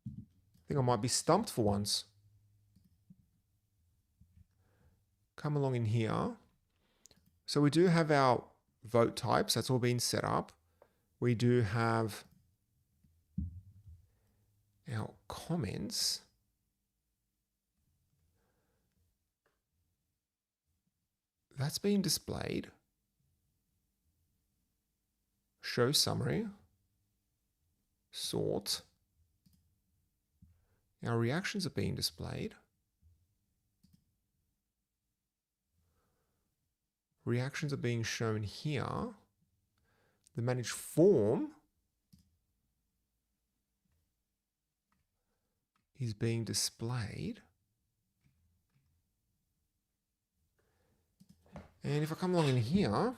I think I might be stumped for once. Come along in here. So we do have our vote types. That's all been set up. We do have our comments. That's been displayed. Show summary. Sort. Our reactions are being displayed. reactions are being shown here. The manage form is being displayed. And if I come along in here, all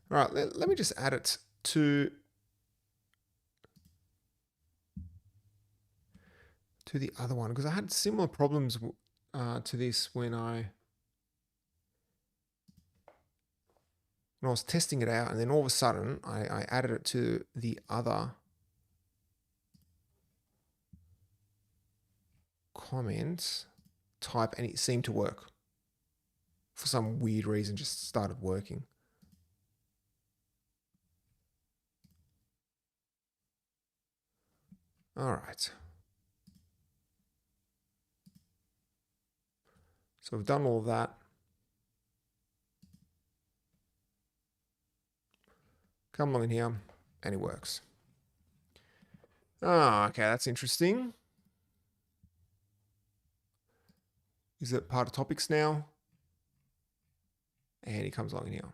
right, let me just add it to the other one, because I had similar problems to this when I was testing it out, and then all of a sudden I added it to the other comment type, and it seemed to work. For some weird reason, just started working. All right. So we've done all of that. Come along in here, and it works. Oh, okay, that's interesting. Is it part of topics now? And he comes along in here.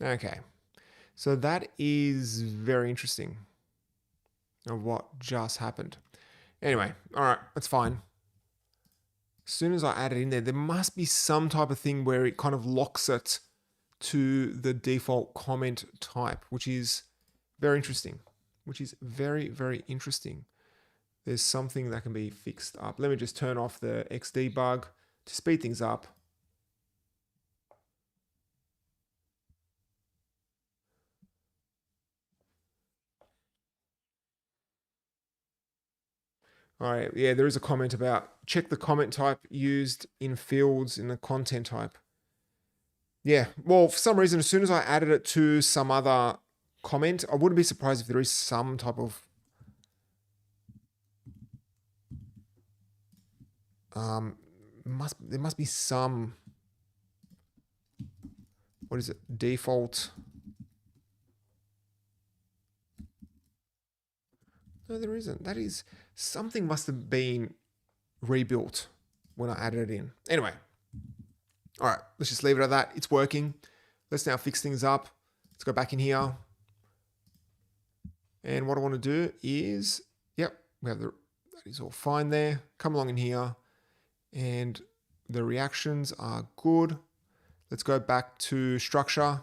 Okay, so that is very interesting of what just happened. Anyway, all right, that's fine. As soon as I add it in there must be some type of thing where it kind of locks it to the default comment type, which is very interesting, very, very interesting. There's something that can be fixed up. Let me just turn off the Xdebug to speed things up. All right, yeah, there is a comment about check the comment type used in fields in the content type. Yeah, well, for some reason, as soon as I added it to some other comment, I wouldn't be surprised if there is some type of there must be some, what is it, default. No, there isn't. That is, something must have been rebuilt when I added it in. Anyway, all right, let's just leave it at that. It's working. Let's now fix things up. Let's go back in here. And what I want to do is, yep, we have that is all fine there. Come along in here, and the reactions are good. Let's go back to structure,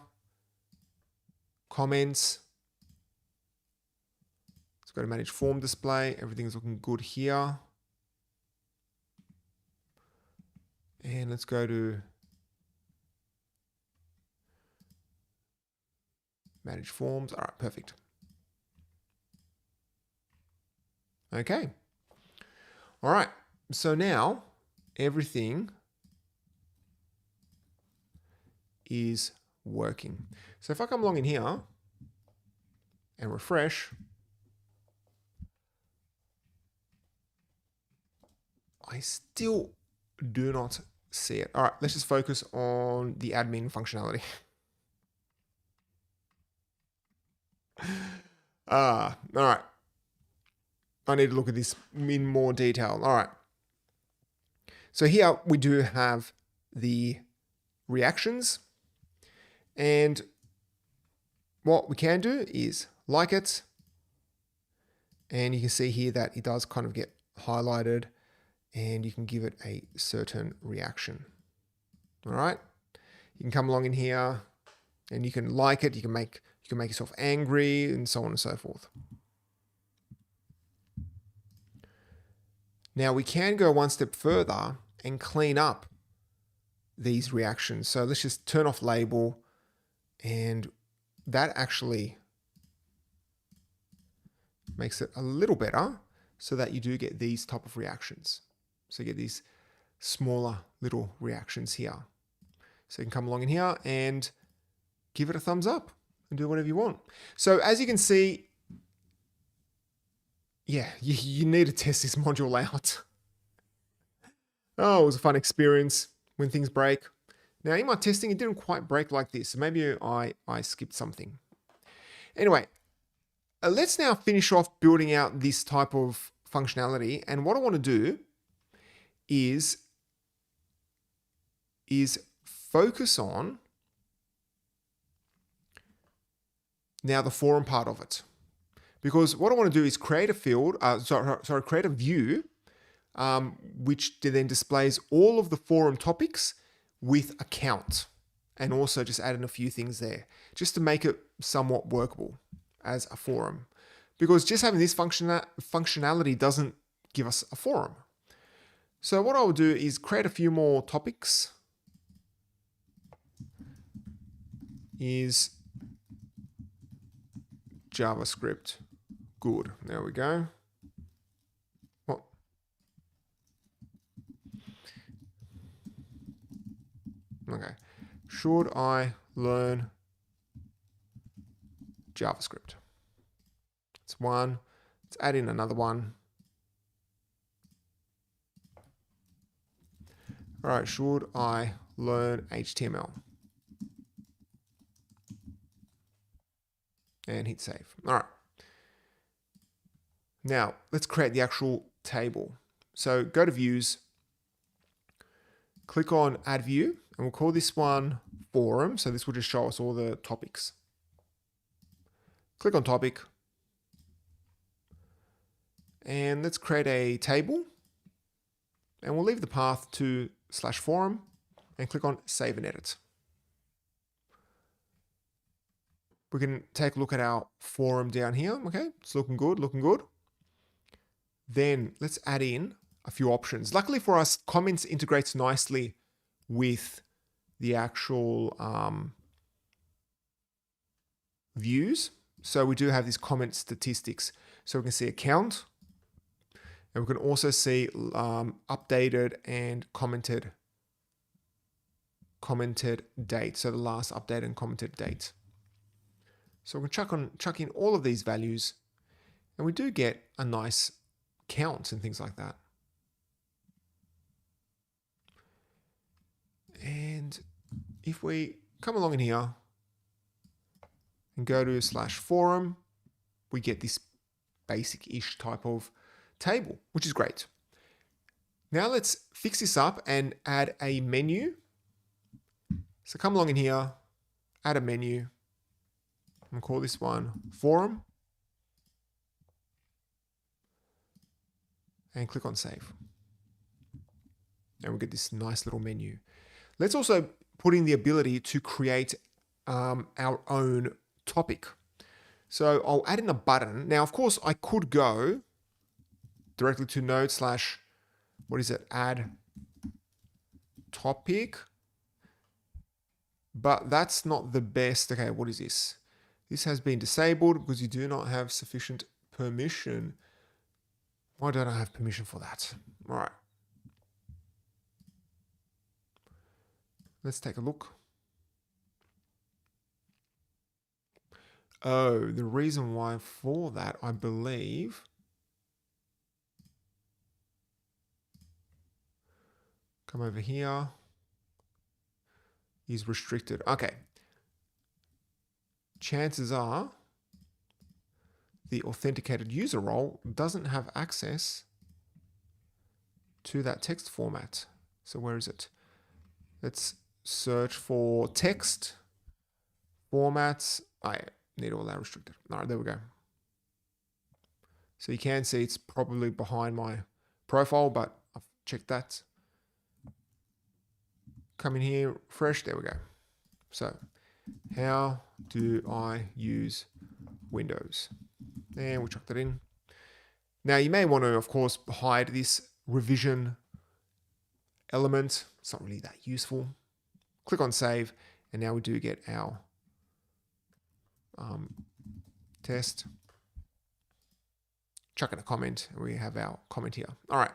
comments. Let's go to manage form display. Everything's looking good here. And let's go to manage forms. All right, perfect. Okay. All right. So now everything is working. So if I come along in here and refresh, I still do not see it. All right, let's just focus on the admin functionality. All right. I need to look at this in more detail. All right. So here we do have the reactions, and what we can do is like it, and you can see here that it does kind of get highlighted, and you can give it a certain reaction. All right. You can come along in here and you can like it. You can make yourself angry and so on and so forth. Now we can go one step further and clean up these reactions. So let's just turn off label, and that actually makes it a little better so that you do get these type of reactions. So you get these smaller little reactions here. So you can come along in here and give it a thumbs up and do whatever you want. So as you can see, yeah, you need to test this module out. Oh, it was a fun experience when things break. Now in my testing, it didn't quite break like this. So maybe I skipped something. Anyway, let's now finish off building out this type of functionality. And what I want to do is focus on now the forum part of it. Because what I want to do is create a field, create a view, which then displays all of the forum topics with a count. And also just add in a few things there, just to make it somewhat workable as a forum. Because just having this functionality doesn't give us a forum. So what I will do is create a few more topics. Is JavaScript good? There we go. What? Okay. Should I learn JavaScript? It's one. Let's add in another one. All right. Should I learn HTML? And hit save. All right. Now, let's create the actual table. So go to views, click on add view, and we'll call this one forum. So this will just show us all the topics. Click on topic. And let's create a table. And we'll leave the path to /forum and click on save and edit. We can take a look at our forum down here. Okay, it's looking good, looking good. Then let's add in a few options. Luckily for us, comments integrates nicely with the actual views. So we do have these comment statistics. So we can see a count. And we can also see updated and commented date. So the last updated and commented date. So we can chuck in all of these values, and we do get a nice count and things like that. And if we come along in here and go to /forum, we get this basic-ish type of table, which is great. Now let's fix this up and add a menu. So come along in here, add a menu. I'm gonna call this one forum. And click on save. And we get this nice little menu. Let's also put in the ability to create our own topic. So I'll add in a button. Now, of course, I could go directly to node / add topic. But that's not the best. Okay, what is this? This has been disabled because you do not have sufficient permission. Why don't I have permission for that? All right. Let's take a look. Oh, the reason why for that, I believe, come over here, is restricted. Okay. Chances are the authenticated user role doesn't have access to that text format. So where is it? Let's search for text formats. I need to allow restricted. All right, there we go. So you can see it's probably behind my profile, but I've checked that. Come in here, fresh, there we go. So how do I use Windows? And we'll chuck that in. Now you may want to, of course, hide this revision element. It's not really that useful. Click on save, and now we do get our test. Chuck in a comment, and we have our comment here. All right.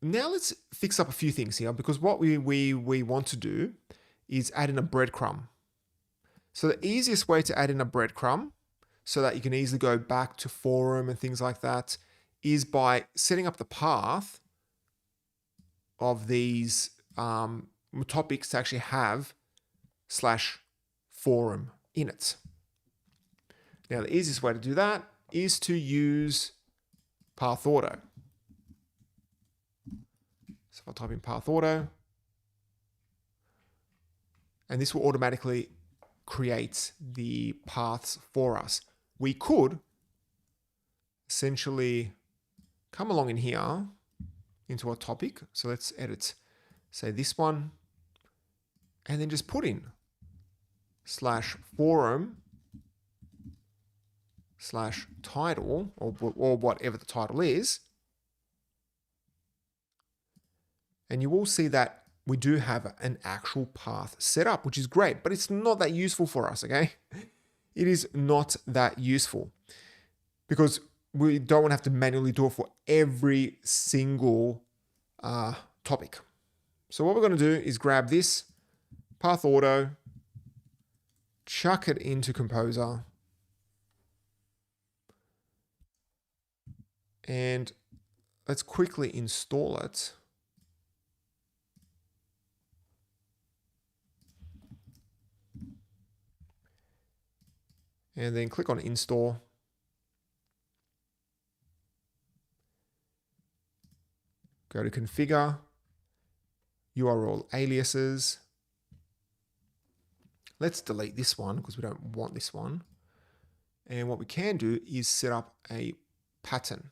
Now let's fix up a few things here, because what we want to do is add in a breadcrumb. So the easiest way to add in a breadcrumb so that you can easily go back to forum and things like that is by setting up the path of these topics to actually have /forum in it. Now, the easiest way to do that is to use path auto. So if I type in path auto, and this will automatically create the paths for us. We could essentially come along in here into our topic. So let's edit, say this one, and then just put in /forum /title or whatever the title is. And you will see that we do have an actual path set up, which is great, but it's not that useful for us, okay? It is not that useful because we don't want to have to manually do it for every single topic. So what we're going to do is grab this path auto, chuck it into Composer, and let's quickly install it. And then click on install. Go to configure, URL aliases. Let's delete this one because we don't want this one. And what we can do is set up a pattern.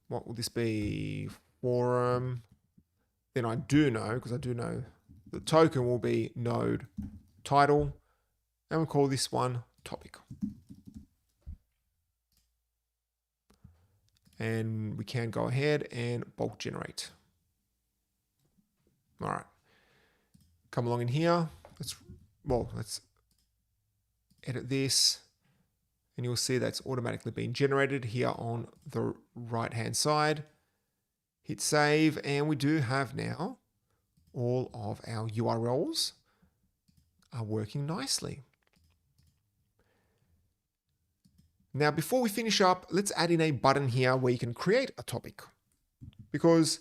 What will this be? Forum. Then I do know, because I do know the token will be node title, and we'll call this one topic. And we can go ahead and bulk generate. All right, come along in here. Let's edit this, and you'll see that's automatically been generated here on the right-hand side. Hit save, and we do have now all of our URLs are working nicely. Now, before we finish up, let's add in a button here where you can create a topic, because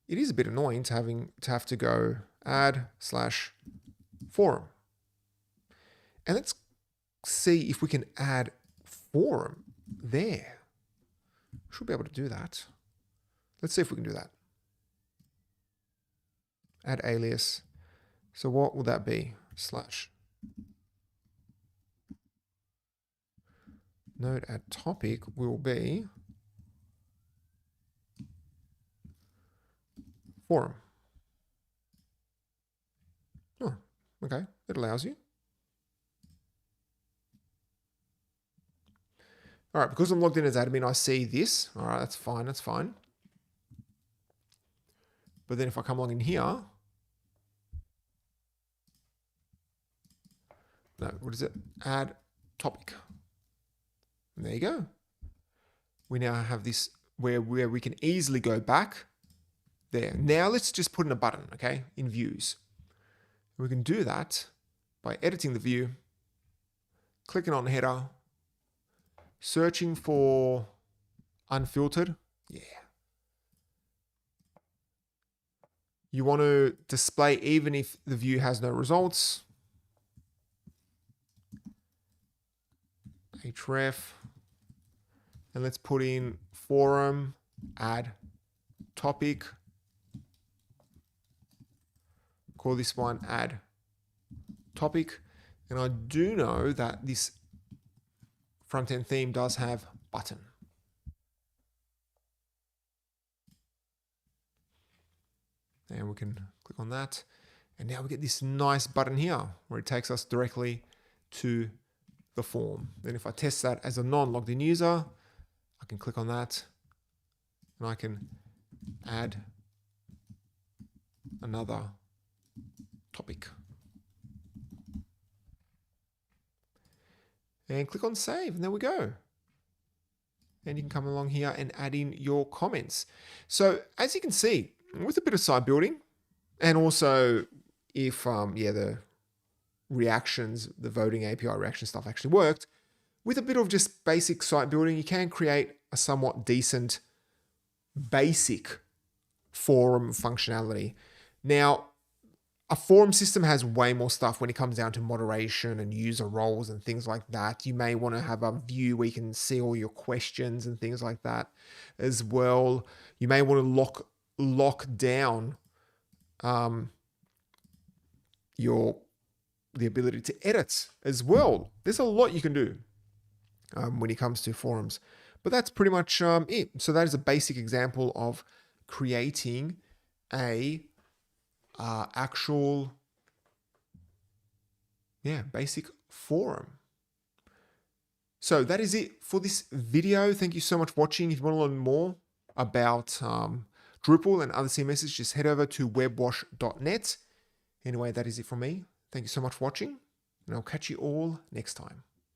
it is a bit annoying to have to go add/forum. And let's see if we can add forum there. Should be able to do that. Let's see if we can do that. Add alias. So what will that be? /node add topic will be forum. Oh, okay. It allows you. All right, because I'm logged in as admin, I see this. All right, that's fine. That's fine. But then if I come along in here, no, what is it? Add topic. And there you go. We now have this where we can easily go back there. Now let's just put in a button, okay, in views. We can do that by editing the view, clicking on header, searching for unfiltered. Yeah. You want to display even if the view has no results. href. And let's put in forum, add topic. Call this one add topic. And I do know that this front-end theme does have button. And we can click on that. And now we get this nice button here where it takes us directly to the form. Then if I test that as a non-logged in user, I can click on that and I can add another topic. And click on save, and there we go. And you can come along here and add in your comments. So as you can see, with a bit of site building, and also if the reactions, the voting API reaction stuff actually worked, with a bit of just basic site building, you can create a somewhat decent basic forum functionality. Now, A forum system has way more stuff when it comes down to moderation and user roles and things like that. You may want to have a view where you can see all your questions and things like that as well. You may want to lock down the ability to edit as well. There's a lot you can do when it comes to forums. But that's pretty much it. So that is a basic example of creating a actual, basic forum. So that is it for this video. Thank you so much for watching. If you want to learn more about Drupal and other CMSs, just head over to webwash.net. Anyway, that is it from me. Thank you so much for watching, and I'll catch you all next time.